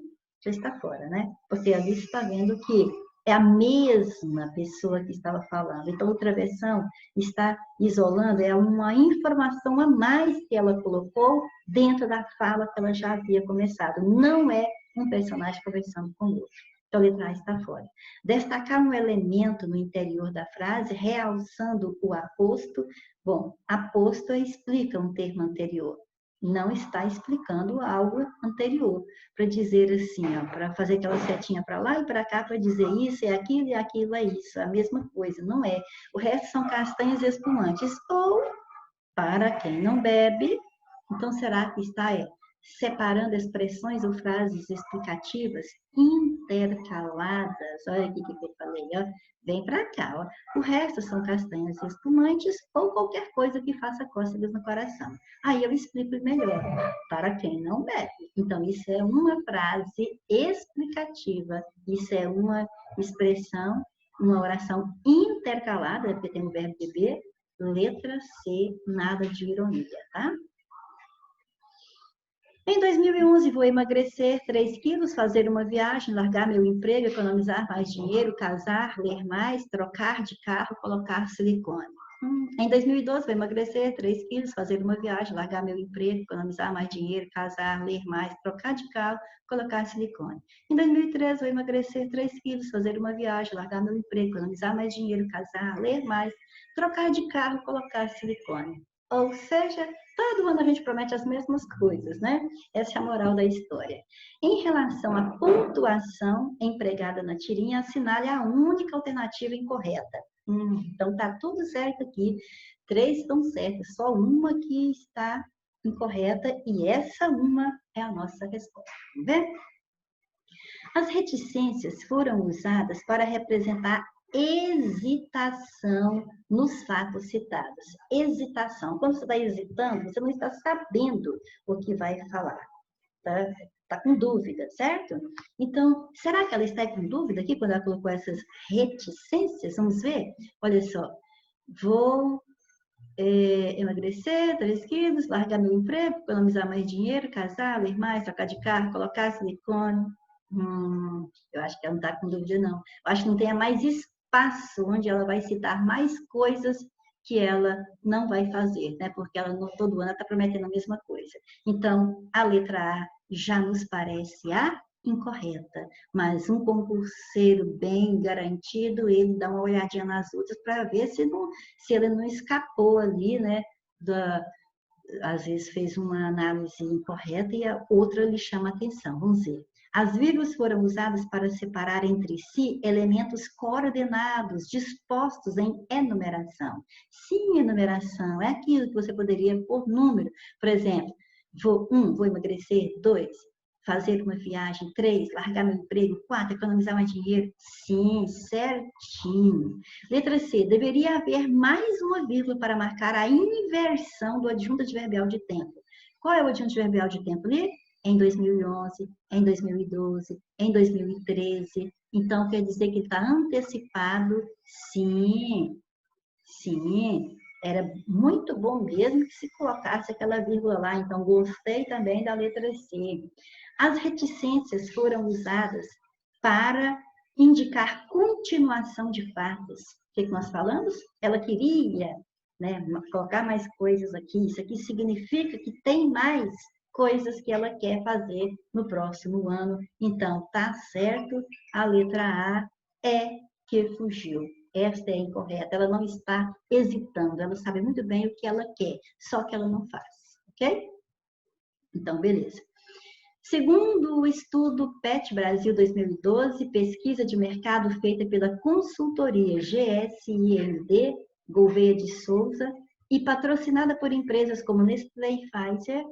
já está fora, né? Porque ali está vendo que é a mesma pessoa que estava falando. Então, o travessão está isolando, é uma informação a mais que ela colocou dentro da fala que ela já havia começado. Não é um personagem conversando com o outro. Então, a letra A está fora. Destacar um elemento no interior da frase, realçando o aposto. Bom, aposto explica um termo anterior. Não está explicando algo anterior. Para dizer assim, para fazer aquela setinha para lá e para cá, para dizer isso é aquilo e aquilo é isso. A mesma coisa, não é. O resto são castanhas espumantes. Ou, para quem não bebe, então será que está separando expressões ou frases explicativas intercaladas. Olha aqui o que eu falei, ó. Vem para cá, ó. O resto são castanhas espumantes ou qualquer coisa que faça cócegas no coração. Aí eu explico melhor, para quem não bebe. Então, isso é uma frase explicativa, isso é uma expressão, uma oração intercalada, porque tem o verbo beber, letra C, nada de ironia, tá? Em 2011, vou emagrecer 3 quilos, fazer uma viagem, largar meu emprego, economizar mais dinheiro, casar, ler mais, trocar de carro, colocar silicone. Em 2012, vou emagrecer 3 quilos, fazer uma viagem, largar meu emprego, economizar mais dinheiro, casar, ler mais, trocar de carro, colocar silicone. Em 2013, vou emagrecer 3 quilos, fazer uma viagem, largar meu emprego, economizar mais dinheiro, casar, ler mais, trocar de carro, colocar silicone. Ou seja, todo ano a gente promete as mesmas coisas, né? Essa é a moral da história. Em relação à pontuação empregada na tirinha, assinale a única alternativa incorreta. Então, tá tudo certo aqui. 3 estão certas, só uma que está incorreta e essa uma é a nossa resposta. Vamos ver? As reticências foram usadas para representar hesitação nos fatos citados. Hesitação. Quando você está hesitando, você não está sabendo o que vai falar. Tá com dúvida, certo? Então, será que ela está com dúvida aqui quando ela colocou essas reticências? Vamos ver? Olha só. Vou emagrecer 3 quilos, largar meu emprego, economizar mais dinheiro, casar, ler mais, trocar de carro, colocar silicone. Eu acho que ela não está com dúvida, não. Eu acho que não tem mais espaço onde ela vai citar mais coisas que ela não vai fazer, né? Porque ela todo ano está prometendo a mesma coisa. Então, a letra A já nos parece a incorreta, mas um concurseiro bem garantido, ele dá uma olhadinha nas outras para ver se ele não escapou ali, né? Às vezes fez uma análise incorreta e a outra lhe chama atenção. Vamos ver. As vírgulas foram usadas para separar entre si elementos coordenados, dispostos em enumeração. Sim, enumeração é aquilo que você poderia pôr número. Por exemplo, vou emagrecer, 2, fazer uma viagem, 3, largar meu emprego, 4, economizar mais dinheiro. Sim, certinho. Letra C, deveria haver mais uma vírgula para marcar a inversão do adjunto adverbial de tempo. Qual é o adjunto adverbial de tempo ali? Em 2011, em 2012, em 2013. Então, quer dizer que ele está antecipado? Sim, sim. Era muito bom mesmo que se colocasse aquela vírgula lá. Então, gostei também da letra C. As reticências foram usadas para indicar continuação de fatos. O que nós falamos? Ela queria, né, colocar mais coisas aqui. Isso aqui significa que tem mais coisas que ela quer fazer no próximo ano. Então, tá certo, a letra A é que fugiu. Esta é incorreta, ela não está hesitando, ela sabe muito bem o que ela quer, só que ela não faz, ok? Então, beleza. Segundo o estudo PET Brasil 2012, pesquisa de mercado feita pela consultoria GSIMD, Gouveia de Souza, e patrocinada por empresas como Nestlé e Pfizer,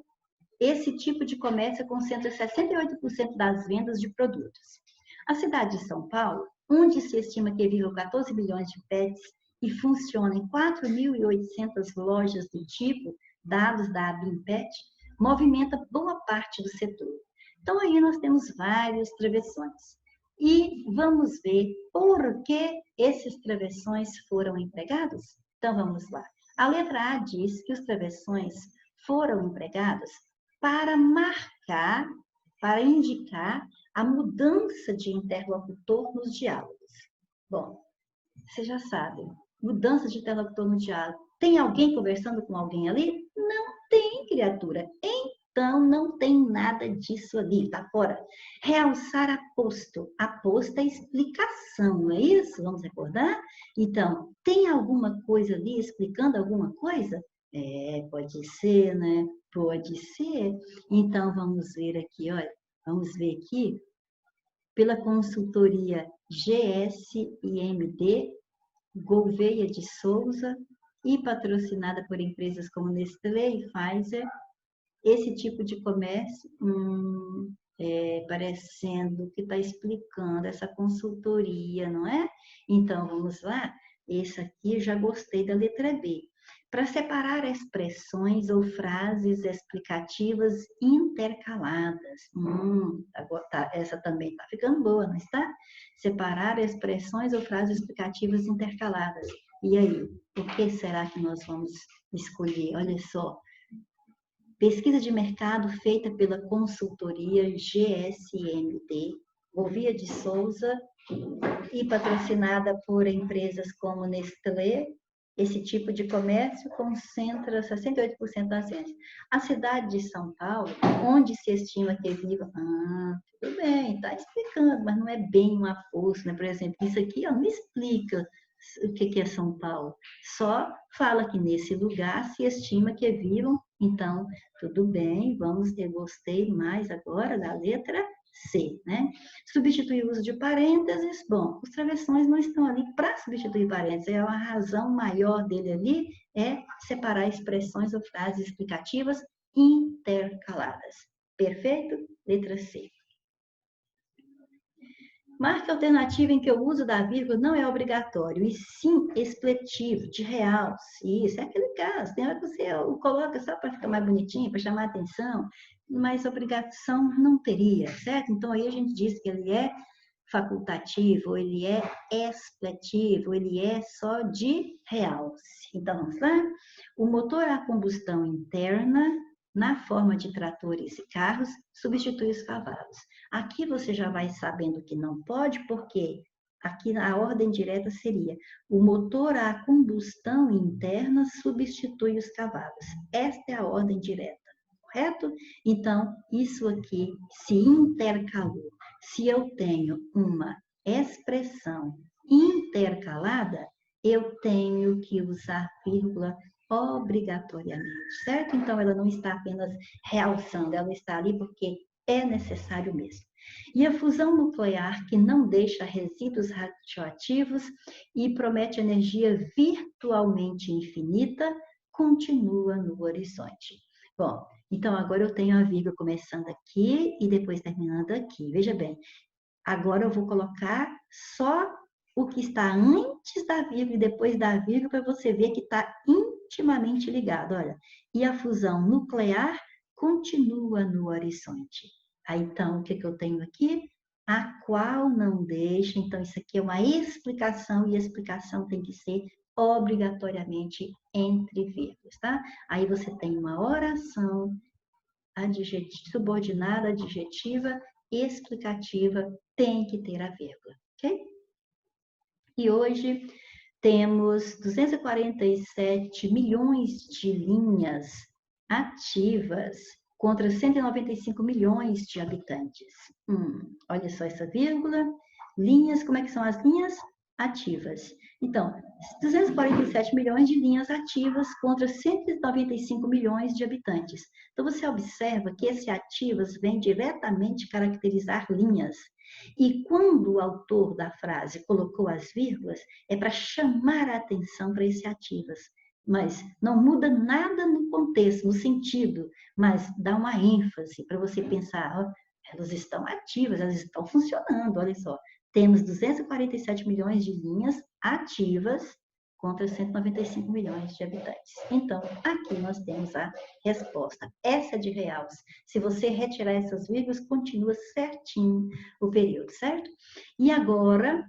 esse tipo de comércio concentra 68% das vendas de produtos. A cidade de São Paulo, onde se estima que vivam 14 milhões de pets e funcionam em 4.800 lojas do tipo, dados da ABIMPET, movimenta boa parte do setor. Então, aí nós temos vários travessões. E vamos ver por que esses travessões foram empregados? Então, vamos lá. A letra A diz que os travessões foram empregados para marcar, para indicar a mudança de interlocutor nos diálogos. Bom, você já sabe, mudança de interlocutor no diálogo. Tem alguém conversando com alguém ali? Não tem, criatura. Então, não tem nada disso ali, tá fora. Realçar aposto. Aposto é explicação, não é isso? Vamos recordar? Então, tem alguma coisa ali explicando alguma coisa? Pode ser, né? Pode ser. Então, vamos ver aqui, olha. Vamos ver aqui. Pela consultoria GSIMD, Gouveia de Souza, e patrocinada por empresas como Nestlé e Pfizer, esse tipo de comércio, parecendo que está explicando essa consultoria, não é? Então, vamos lá? Esse aqui, já gostei da letra B. Para separar expressões ou frases explicativas intercaladas. Agora essa também está ficando boa, não está? Separar expressões ou frases explicativas intercaladas. E aí, o que será que nós vamos escolher? Olha só. Pesquisa de mercado feita pela consultoria GSMD, Gouveia de Souza, e patrocinada por empresas como Nestlé. Esse tipo de comércio concentra 68% das vendas. A cidade de São Paulo, onde se estima que viva... tudo bem, está explicando, mas não é bem uma força, né? Por exemplo, isso aqui não explica o que é São Paulo. Só fala que nesse lugar se estima que vivam. Então, tudo bem, eu gostei mais agora da letra C, né? Substituir o uso de parênteses. Bom, os travessões não estão ali para substituir parênteses. A razão maior dele ali é separar expressões ou frases explicativas intercaladas. Perfeito? Letra C. Marca alternativa em que o uso da vírgula não é obrigatório, e sim expletivo, de realce. Isso é aquele caso. Tem hora que você o coloca só para ficar mais bonitinho, para chamar a atenção, mas obrigação não teria, certo? Então, aí a gente diz que ele é facultativo, ele é expletivo, ele é só de realce. Então, vamos lá? O motor a combustão interna, na forma de tratores e carros, substitui os cavalos. Aqui você já vai sabendo que não pode, porque aqui a ordem direta seria: o motor a combustão interna substitui os cavalos. Esta é a ordem direta, correto? Então, isso aqui se intercalou. Se eu tenho uma expressão intercalada, eu tenho que usar vírgula obrigatoriamente, certo? Então, ela não está apenas realçando, ela está ali porque é necessário mesmo. E a fusão nuclear, que não deixa resíduos radioativos e promete energia virtualmente infinita, continua no horizonte. Bom, então agora eu tenho a vírgula começando aqui e depois terminando aqui. Veja bem, agora eu vou colocar só o que está antes da vírgula e depois da vírgula para você ver que está intimamente ligado. Olha, e a fusão nuclear continua no horizonte. Aí, então, o que eu tenho aqui? A qual não deixa. Então, isso aqui é uma explicação e a explicação tem que ser obrigatoriamente entre vírgulas, tá? Aí você tem uma oração subordinada, adjetiva, explicativa, tem que ter a vírgula, ok? E hoje temos 247 milhões de linhas ativas contra 195 milhões de habitantes. Olha só essa vírgula. Linhas, como é que são as linhas? Ativas. Então, 247 milhões de linhas ativas contra 195 milhões de habitantes. Então, você observa que esse ativas vem diretamente caracterizar linhas. E quando o autor da frase colocou as vírgulas, é para chamar a atenção para esse ativas. Mas não muda nada no contexto, no sentido, mas dá uma ênfase para você pensar, elas estão ativas, elas estão funcionando, olha só. Temos 247 milhões de linhas ativas contra 195 milhões de habitantes. Então, aqui nós temos a resposta. Essa é de realce. Se você retirar essas vírgulas, continua certinho o período, certo? E agora,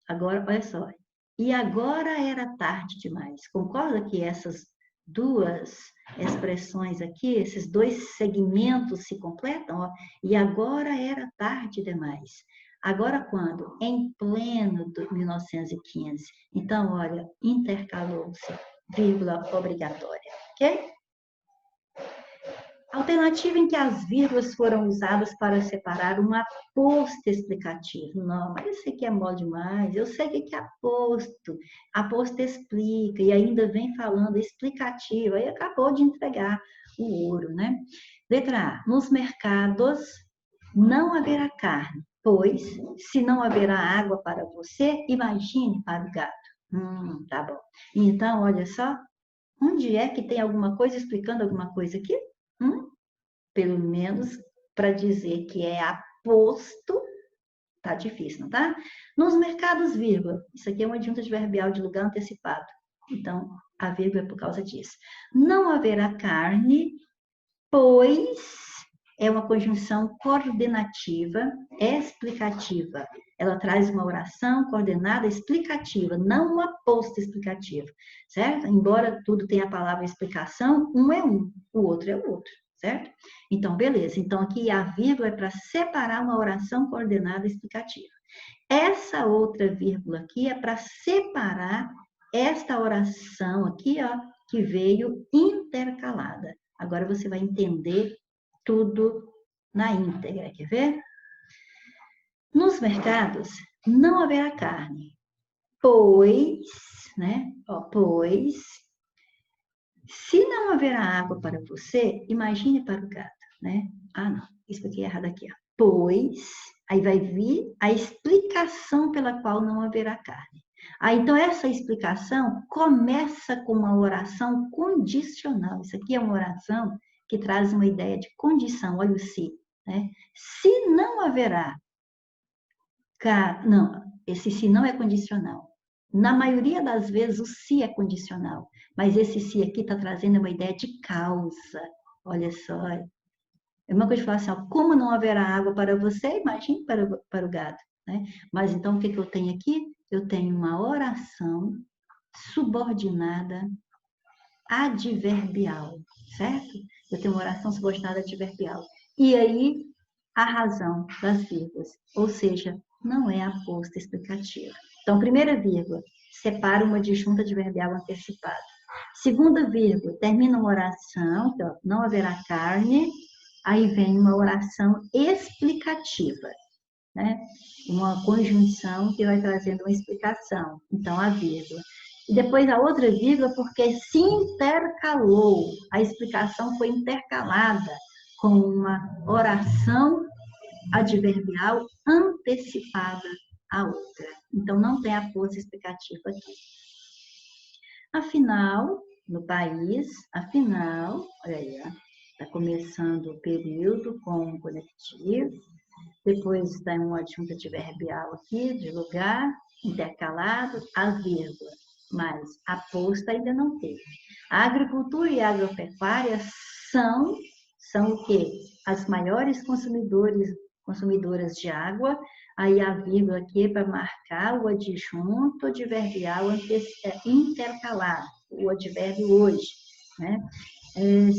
olha só. E agora era tarde demais. Concorda que essas duas expressões aqui, esses dois segmentos se completam? Ó, e agora era tarde demais. Agora, quando? Em pleno 1915. Então, olha, intercalou-se, vírgula obrigatória, ok? Alternativa em que as vírgulas foram usadas para separar um aposto explicativo. Não, mas isso aqui é mole demais. Eu sei o que é aposto. Aposto explica e ainda vem falando explicativo. Aí acabou de entregar o ouro, né? Letra A. Nos mercados não haverá carne, pois se não haverá água para você, imagine para o gato. Tá bom. Então, olha só. Onde é que tem alguma coisa explicando alguma coisa aqui? Pelo menos para dizer que é aposto, tá difícil, não tá? Nos mercados, vírgula. Isso aqui é uma adjunta adverbial de lugar antecipado. Então, a vírgula é por causa disso. Não haverá carne, pois é uma conjunção coordenativa, explicativa. Ela traz uma oração coordenada explicativa, não uma aposta explicativa, certo? Embora tudo tenha a palavra explicação, um é um, o outro é o outro, certo? Então, beleza. Então, aqui a vírgula é para separar uma oração coordenada explicativa. Essa outra vírgula aqui é para separar esta oração aqui, ó, que veio intercalada. Agora você vai entender tudo na íntegra, quer ver? Nos mercados não haverá carne, pois, né? Ó, pois, se não haverá água para você, imagine para o gato, né? Ah, não, isso aqui é errado aqui, ó. Pois, aí vai vir a explicação pela qual não haverá carne. Aí, então, essa explicação começa com uma oração condicional. Isso aqui é uma oração que traz uma ideia de condição, olha o se, né? Se não haverá carne, não, esse se não é condicional. Na maioria das vezes, o se é condicional, mas esse se aqui está trazendo uma ideia de causa. Olha só, é uma coisa de falar assim, ó, como não haverá água para você, imagine para o gado, né? Mas então, o que eu tenho aqui? Eu tenho uma oração subordinada adverbial, certo? Eu tenho uma oração subordinada adverbial. E aí, a razão das vírgulas, ou seja, não é aposta explicativa. Então, primeira vírgula, separa uma disjunta adverbial antecipada. Segunda vírgula, termina uma oração, então, não haverá carne, aí vem uma oração explicativa, né? Uma conjunção que vai trazendo uma explicação. Então, a vírgula. E depois a outra vírgula, porque se intercalou, a explicação foi intercalada com uma oração adverbial antecipada à outra. Então, não tem a força explicativa aqui. Afinal, no país, afinal, olha aí, está começando o período com conectivo, depois está um adjunto adverbial aqui, de lugar, intercalado, a vírgula, mas a posta ainda não teve. A agricultura e a agropecuária são o quê? As maiores consumidoras de água, aí a vírgula aqui é para marcar o adjunto adverbial intercalado, o advérbio hoje, né?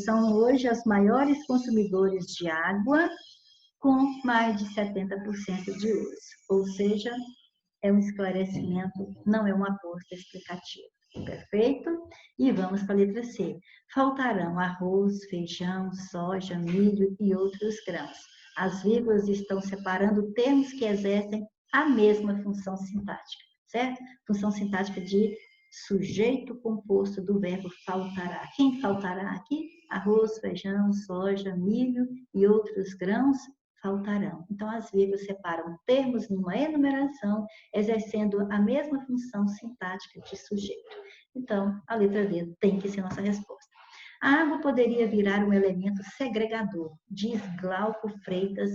São hoje as maiores consumidores de água, com mais de 70% de uso. Ou seja, é um esclarecimento, não é uma aposta explicativa. Perfeito? E vamos para a letra C. Faltarão arroz, feijão, soja, milho e outros grãos. As vírgulas estão separando termos que exercem a mesma função sintática, certo? Função sintática de sujeito composto do verbo faltará. Quem faltará aqui? Arroz, feijão, soja, milho e outros grãos faltarão. Então, as vírgulas separam termos numa enumeração, exercendo a mesma função sintática de sujeito. Então, a letra D tem que ser nossa resposta. A água poderia virar um elemento segregador, diz Glauco Freitas,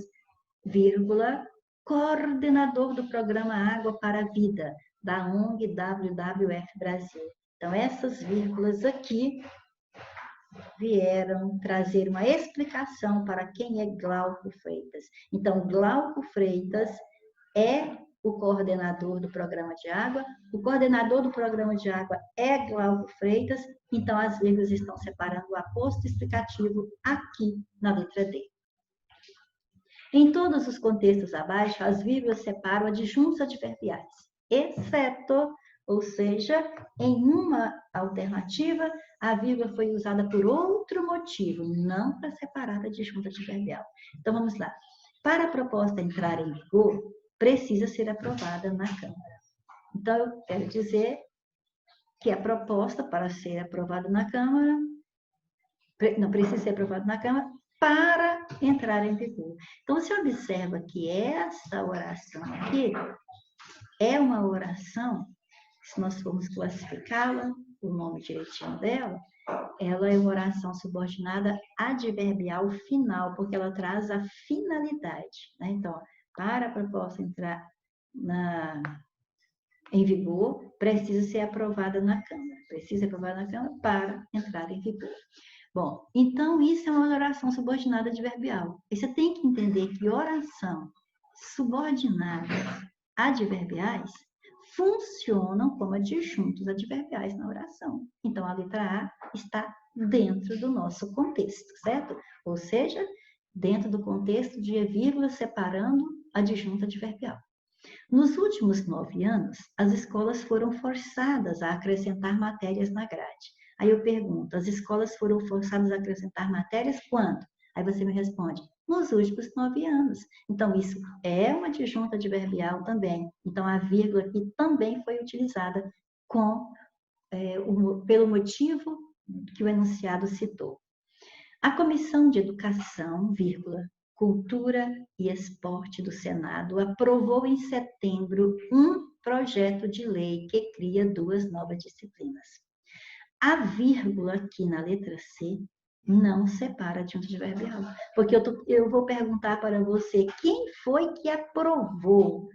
vírgula, coordenador do programa Água para a Vida, da ONG WWF Brasil. Então, essas vírgulas aqui vieram trazer uma explicação para quem é Glauco Freitas. Então, Glauco Freitas é o coordenador do programa de água, o coordenador do programa de água é Glauco Freitas, então as vírgulas estão separando o aposto explicativo aqui na letra D. Em todos os contextos abaixo, as vírgulas separam adjuntos adverbiais, exceto, ou seja, em uma alternativa, a vírgula foi usada por outro motivo, não para separar a adjunto adverbial. Então, vamos lá. Para a proposta entrar em vigor, precisa ser aprovada na Câmara. Então, eu quero dizer que a proposta, para ser aprovada na Câmara, não precisa ser aprovada na Câmara para entrar em vigor. Então, você observa que essa oração aqui é uma oração, se nós formos classificá-la, o nome direitinho dela, ela é uma oração subordinada adverbial final, porque ela traz a finalidade, né? Então, para a proposta entrar em vigor, precisa ser aprovada na Câmara. Precisa ser aprovada na Câmara para entrar em vigor. Bom, então isso é uma oração subordinada adverbial. E você tem que entender que oração subordinada adverbiais funcionam como adjuntos adverbiais na oração. Então, a letra A está dentro do nosso contexto, certo? Ou seja, dentro do contexto de vírgula separando adjunto adverbial. Nos últimos 9 anos, as escolas foram forçadas a acrescentar matérias na grade. Aí eu pergunto, as escolas foram forçadas a acrescentar matérias quando? Aí você me responde, nos últimos 9 anos. Então, isso é uma adjunta adverbial também. Então, a vírgula aqui também foi utilizada pelo motivo que o enunciado citou. A Comissão de Educação, Cultura e Esporte do Senado aprovou em setembro um projeto de lei que cria 2 novas disciplinas. A vírgula aqui na letra C não separa adjunto adverbial, porque eu vou perguntar para você quem foi que aprovou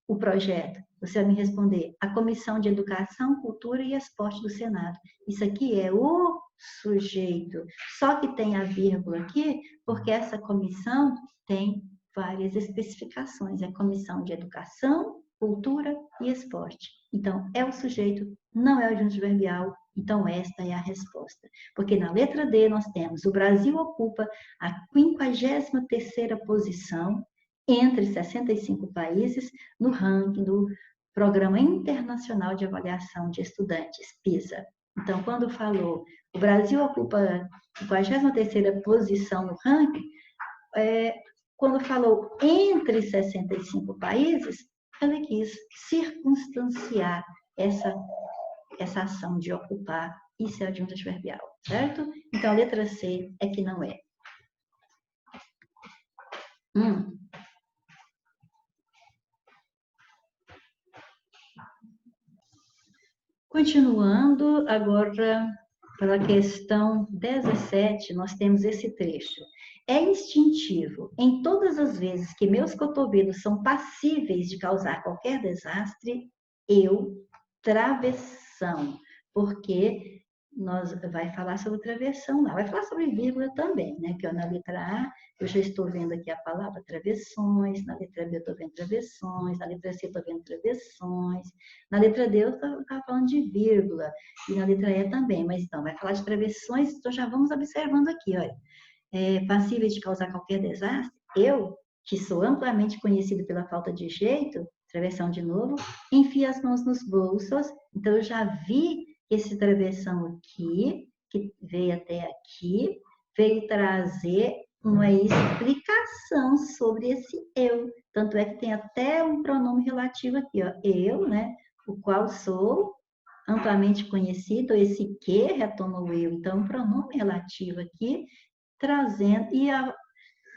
o projeto. Você vai me responder, a Comissão de Educação, Cultura e Esporte do Senado. Isso aqui é o sujeito, só que tem a vírgula aqui, porque essa comissão tem várias especificações. É a Comissão de Educação, Cultura e Esporte. Então, é o sujeito, não é o adjunto adverbial. Então, esta é a resposta. Porque na letra D nós temos, o Brasil ocupa a 53ª posição entre 65 países no ranking do Programa Internacional de Avaliação de Estudantes, PISA. Então, quando falou, o Brasil ocupa a 53ª posição no ranking, quando falou entre 65 países, ela quis circunstanciar essa ação de ocupar e ser adjunto adverbial, certo? Então, a letra C é que não é. Continuando agora pela questão 17, nós temos esse trecho. É instintivo, em todas as vezes que meus cotovelos são passíveis de causar qualquer desastre, travessão, porque vai falar sobre travessão lá, vai falar sobre vírgula também, né? Que na letra A, eu já estou vendo aqui a palavra travessões, na letra B eu estou vendo travessões, na letra C eu estou vendo travessões, na letra D eu estava falando de vírgula, e na letra E também, mas então, vai falar de travessões, então já vamos observando aqui, olha, passíveis de causar qualquer desastre, eu, que sou amplamente conhecido pela falta de jeito, travessão de novo, enfio as mãos nos bolsos, então eu já vi esse travessão aqui, que veio até aqui, veio trazer uma explicação sobre esse eu. Tanto é que tem até um pronome relativo aqui, ó, eu, né, o qual sou amplamente conhecido, esse que retoma o eu. Então, um pronome relativo aqui, trazendo,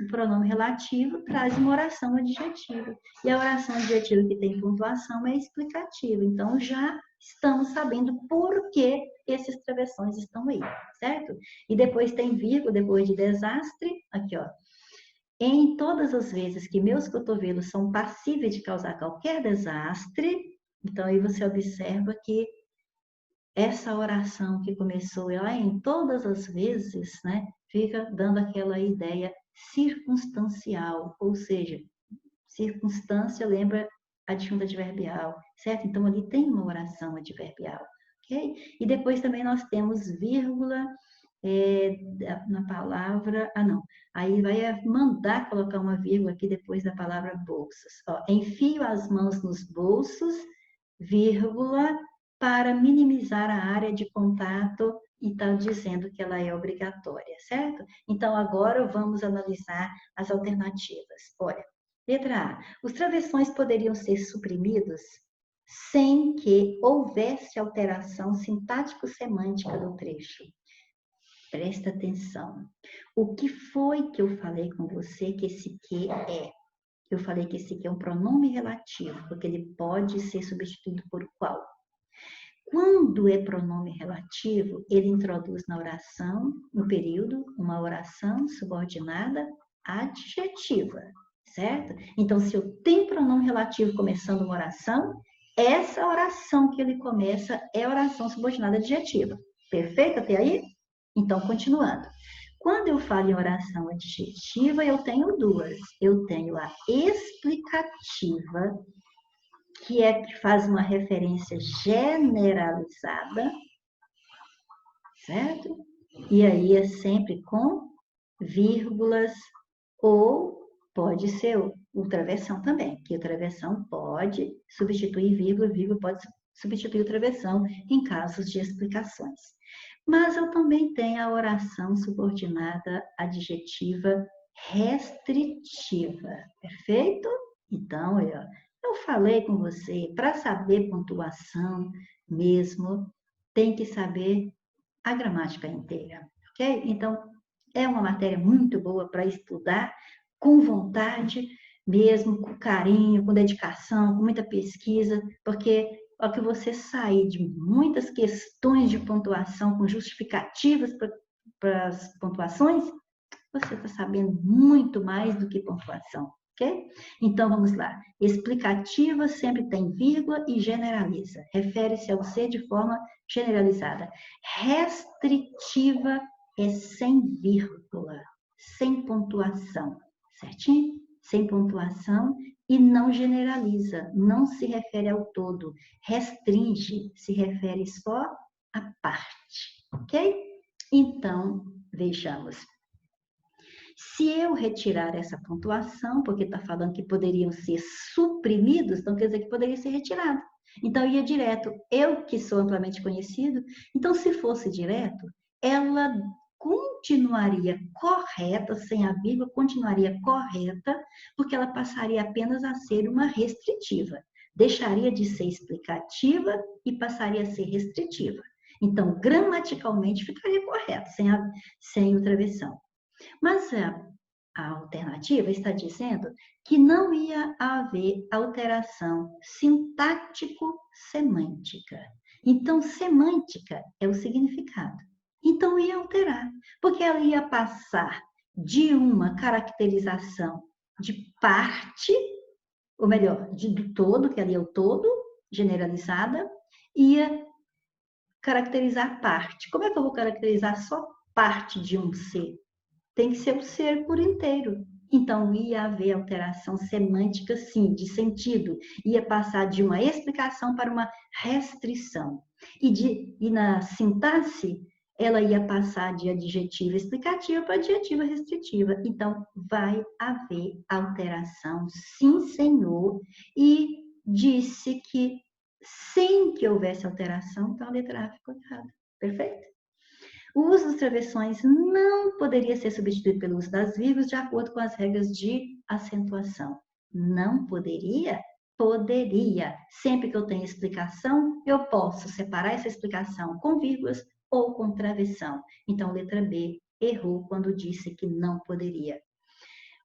o pronome relativo traz uma oração adjetiva. E a oração adjetiva que tem pontuação é explicativa. Então, já estamos sabendo por que esses travessões estão aí, certo? E depois tem vírgula, depois de desastre, aqui, ó. Em todas as vezes que meus cotovelos são passíveis de causar qualquer desastre, então aí você observa que essa oração que começou lá em todas as vezes, né, fica dando aquela ideia circunstancial, ou seja, circunstância lembra adjunto adverbial, certo? Então, ali tem uma oração adverbial, ok? E depois também nós temos vírgula na palavra... Ah, não. Aí vai mandar colocar uma vírgula aqui depois da palavra bolsas. Ó, enfio as mãos nos bolsos, vírgula, para minimizar a área de contato, e está dizendo que ela é obrigatória, certo? Então, agora vamos analisar as alternativas. Olha, letra A. Os travessões poderiam ser suprimidos sem que houvesse alteração sintático-semântica do trecho. Presta atenção. O que foi que eu falei com você que esse que é? Eu falei que esse que é um pronome relativo, porque ele pode ser substituído por qual? Quando é pronome relativo, ele introduz na oração, no período, uma oração subordinada adjetiva, certo? Então, se eu tenho pronome relativo começando uma oração, essa oração que ele começa é oração subordinada adjetiva. Perfeito até aí? Então, continuando. Quando eu falo em oração adjetiva, eu tenho duas. Eu tenho a explicativa, que faz uma referência generalizada, certo? E aí é sempre com vírgulas, ou pode ser o travessão também, que o travessão pode substituir vírgula, vírgula pode substituir o travessão em casos de explicações. Mas eu também tenho a oração subordinada adjetiva restritiva, perfeito? Então, eu falei com você, para saber pontuação mesmo, tem que saber a gramática inteira, ok? Então, é uma matéria muito boa para estudar com vontade, mesmo com carinho, com dedicação, com muita pesquisa, porque ao que você sair de muitas questões de pontuação com justificativas para as pontuações, você está sabendo muito mais do que pontuação, ok? Então, vamos lá. Explicativa sempre tem vírgula e generaliza. Refere-se ao ser de forma generalizada. Restritiva é sem vírgula, sem pontuação, certinho? Sem pontuação e não generaliza, não se refere ao todo. Restringe, se refere só à parte, ok? Então, vejamos. Se eu retirar essa pontuação, porque está falando que poderiam ser suprimidos, então quer dizer que poderia ser retirado. Então, ia direto. Eu, que sou amplamente conhecido, então, se fosse direto, ela continuaria correta, sem a vírgula, continuaria correta, porque ela passaria apenas a ser uma restritiva. Deixaria de ser explicativa e passaria a ser restritiva. Então, gramaticalmente, ficaria correto, sem o travessão. Mas a alternativa está dizendo que não ia haver alteração sintático-semântica. Então, semântica é o significado. Então, ia alterar, porque ela ia passar de uma caracterização de parte, ou melhor, do todo, que ali é o todo, generalizada, ia caracterizar parte. Como é que eu vou caracterizar só parte de um ser? Tem que ser o ser por inteiro. Então, ia haver alteração semântica, sim, de sentido. Ia passar de uma explicação para uma restrição. E na sintaxe, ela ia passar de adjetiva explicativa para adjetiva restritiva. Então, vai haver alteração, sim, senhor. E disse que, sem que houvesse alteração, então a letra A ficou errada. Perfeito? O uso dos travessões não poderia ser substituído pelo uso das vírgulas de acordo com as regras de acentuação. Não poderia? Poderia. Sempre que eu tenho explicação, eu posso separar essa explicação com vírgulas ou com travessão. Então, letra B errou quando disse que não poderia.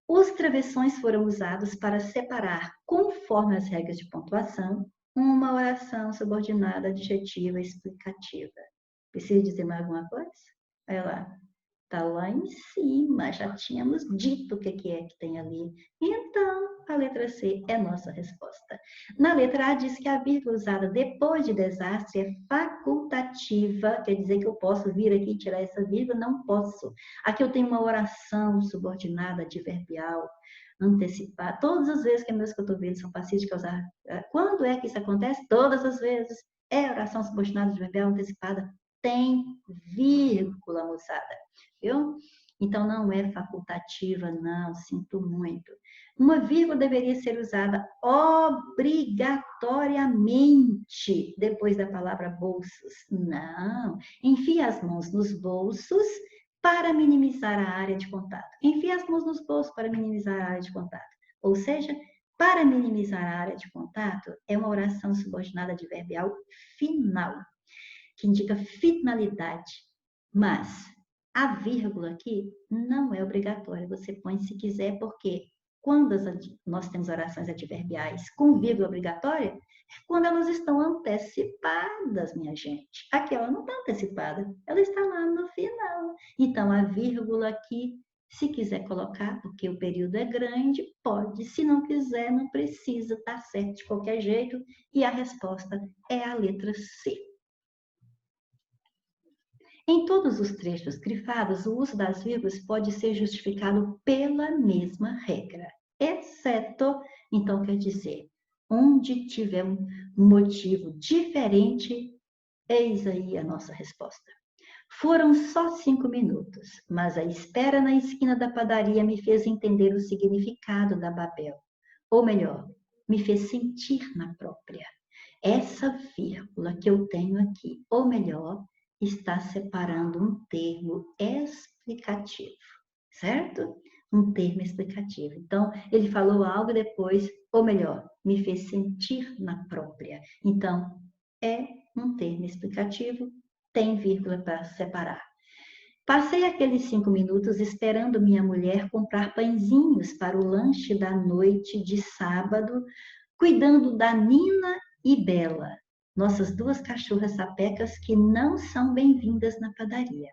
Os travessões foram usados para separar, conforme as regras de pontuação, uma oração subordinada adjetiva explicativa. Precisa dizer mais alguma coisa? Olha lá. Está lá em cima. Já tínhamos dito o que é que tem ali. Então, a letra C é nossa resposta. Na letra A, diz que a vírgula usada depois de desastre é facultativa. Quer dizer que eu posso vir aqui e tirar essa vírgula? Não posso. Aqui eu tenho uma oração subordinada adverbial, antecipada. Todas as vezes que meus cotovelos são passíveis de causar... Quando é que isso acontece? Todas as vezes. É oração subordinada adverbial antecipada. tem vírgula, moçada, viu? Então, não é facultativa, não, sinto muito. Uma vírgula deveria ser usada obrigatoriamente depois da palavra bolsos. Não. Enfie as mãos nos bolsos para minimizar a área de contato. Enfie as mãos nos bolsos para minimizar a área de contato. Ou seja, para minimizar a área de contato, é uma oração subordinada adverbial final, que indica finalidade. Mas a vírgula aqui não é obrigatória. Você põe se quiser, porque quando nós temos orações adverbiais com vírgula obrigatória, é quando elas estão antecipadas, minha gente. Aqui ela não está antecipada, ela está lá no final. Então, a vírgula aqui, se quiser colocar, porque o período é grande, pode. Se não quiser, não precisa, tá certo de qualquer jeito. E a resposta é a letra C. Em todos os trechos grifados, o uso das vírgulas pode ser justificado pela mesma regra, exceto, então quer dizer, onde tiver um motivo diferente, eis aí a nossa resposta. Foram só 5 minutos, mas a espera na esquina da padaria me fez entender o significado da Babel. Ou melhor, me fez sentir na própria. Essa vírgula que eu tenho aqui, ou melhor, está separando um termo explicativo, certo? Um termo explicativo. Então, ele falou algo depois, ou melhor, me fez sentir na própria. Então, é um termo explicativo, tem vírgula para separar. Passei aqueles 5 minutos esperando minha mulher comprar pãezinhos para o lanche da noite de sábado, cuidando da Nina e Bela, nossas 2 cachorras sapecas que não são bem-vindas na padaria.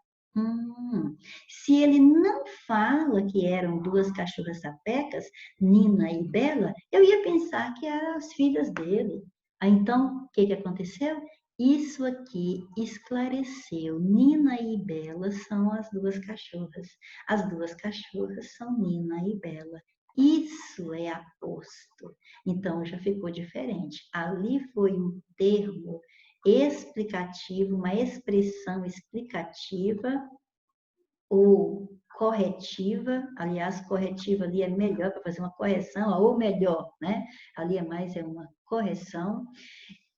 Se ele não fala que eram 2 cachorras sapecas, Nina e Bela, eu ia pensar que eram as filhas dele. Então, o que aconteceu? Isso aqui esclareceu. Nina e Bela são as 2 cachorras. As 2 cachorras são Nina e Bela. Isso é aposto. Então, já ficou diferente. Ali foi um termo explicativo, uma expressão explicativa ou corretiva. Aliás, corretiva ali é melhor para fazer uma correção, ou melhor, né? Ali é mais uma correção.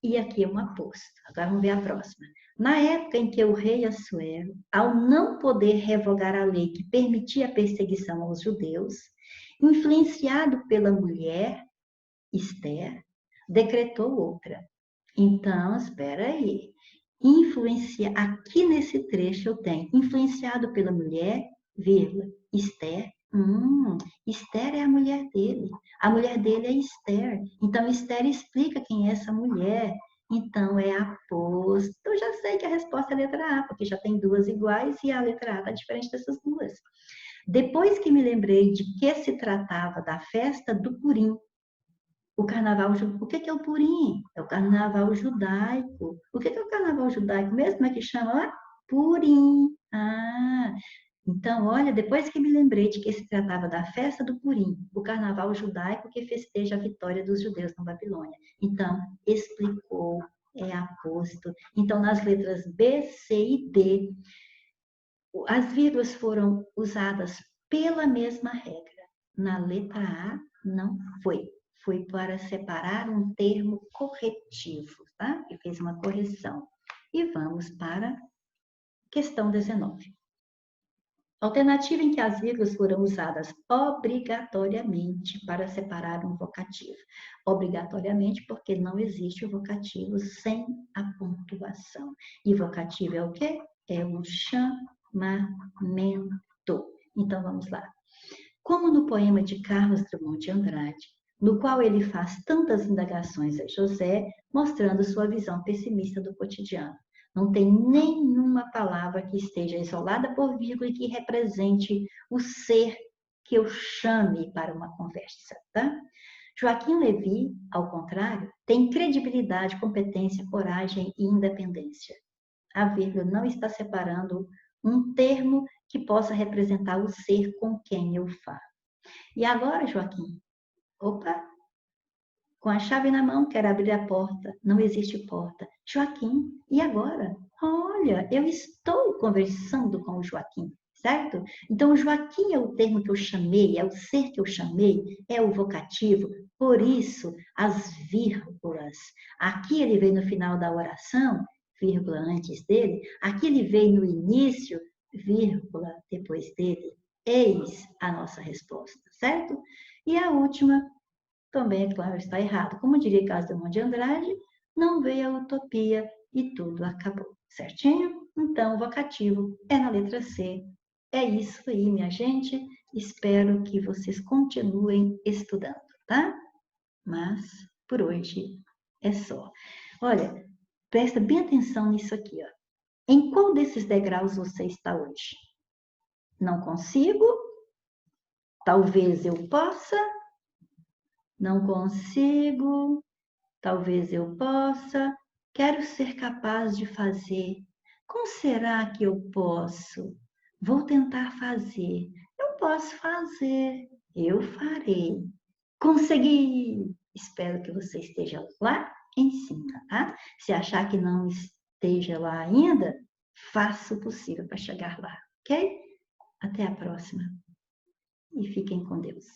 E aqui é um aposto. Agora vamos ver a próxima. Na época em que o rei Assuero, ao não poder revogar a lei que permitia a perseguição aos judeus, influenciado pela mulher Esther, decretou outra. Então, espera aí. Aqui nesse trecho eu tenho influenciado pela mulher, vírgula, Esther. Esther é a mulher dele. A mulher dele é Esther. Então, Esther explica quem é essa mulher. Então, é aposto. Eu já sei que a resposta é a letra A, porque já tem 2 iguais e a letra A está diferente dessas 2. Depois que me lembrei de que se tratava da festa do Purim, o carnaval, o que é o Purim? É o carnaval judaico. O que é o carnaval judaico mesmo? Como é que chama lá? Purim. Então, olha, depois que me lembrei de que se tratava da festa do Purim, o carnaval judaico que festeja a vitória dos judeus na Babilônia. Então, explicou, é aposto. Então, nas letras B, C e D, as vírgulas foram usadas pela mesma regra. Na letra A, não foi. Foi para separar um termo corretivo, tá? E fez uma correção. E vamos para questão 19. Alternativa em que as vírgulas foram usadas obrigatoriamente para separar um vocativo. Obrigatoriamente porque não existe o vocativo sem a pontuação. E vocativo é o quê? É um chamamento. Então, vamos lá. Como no poema de Carlos Drummond de Andrade, no qual ele faz tantas indagações a José, mostrando sua visão pessimista do cotidiano. Não tem nenhuma palavra que esteja isolada por vírgula e que represente o ser que eu chame para uma conversa, tá? Joaquim Levy, ao contrário, tem credibilidade, competência, coragem e independência. A vírgula não está separando um termo que possa representar o ser com quem eu falo. E agora, Joaquim? Opa! Com a chave na mão, quero abrir a porta. Não existe porta. Joaquim, e agora? olha, eu estou conversando com o Joaquim, certo? Então, o Joaquim é o termo que eu chamei, é o ser que eu chamei, é o vocativo. Por isso, as vírgulas. Aqui ele veio no final da oração, vírgula antes dele. Aqui ele veio no início, vírgula depois dele. Eis a nossa resposta, certo? E a última, também, é claro, está errado. Como diria Carlos de Andrade, não veio a utopia e tudo acabou. Certinho? Então, o vocativo é na letra C. É isso aí, minha gente. Espero que vocês continuem estudando, tá? Mas, por hoje, é só. Olha, presta bem atenção nisso aqui, ó. Em qual desses degraus você está hoje? Não consigo? Talvez eu possa? Não consigo? Talvez eu possa, quero ser capaz de fazer. Como será que eu posso? Vou tentar fazer. Eu posso fazer. Eu farei. Consegui! Espero que você esteja lá em cima, tá? Se achar que não esteja lá ainda, faça o possível para chegar lá, ok? Até a próxima e fiquem com Deus.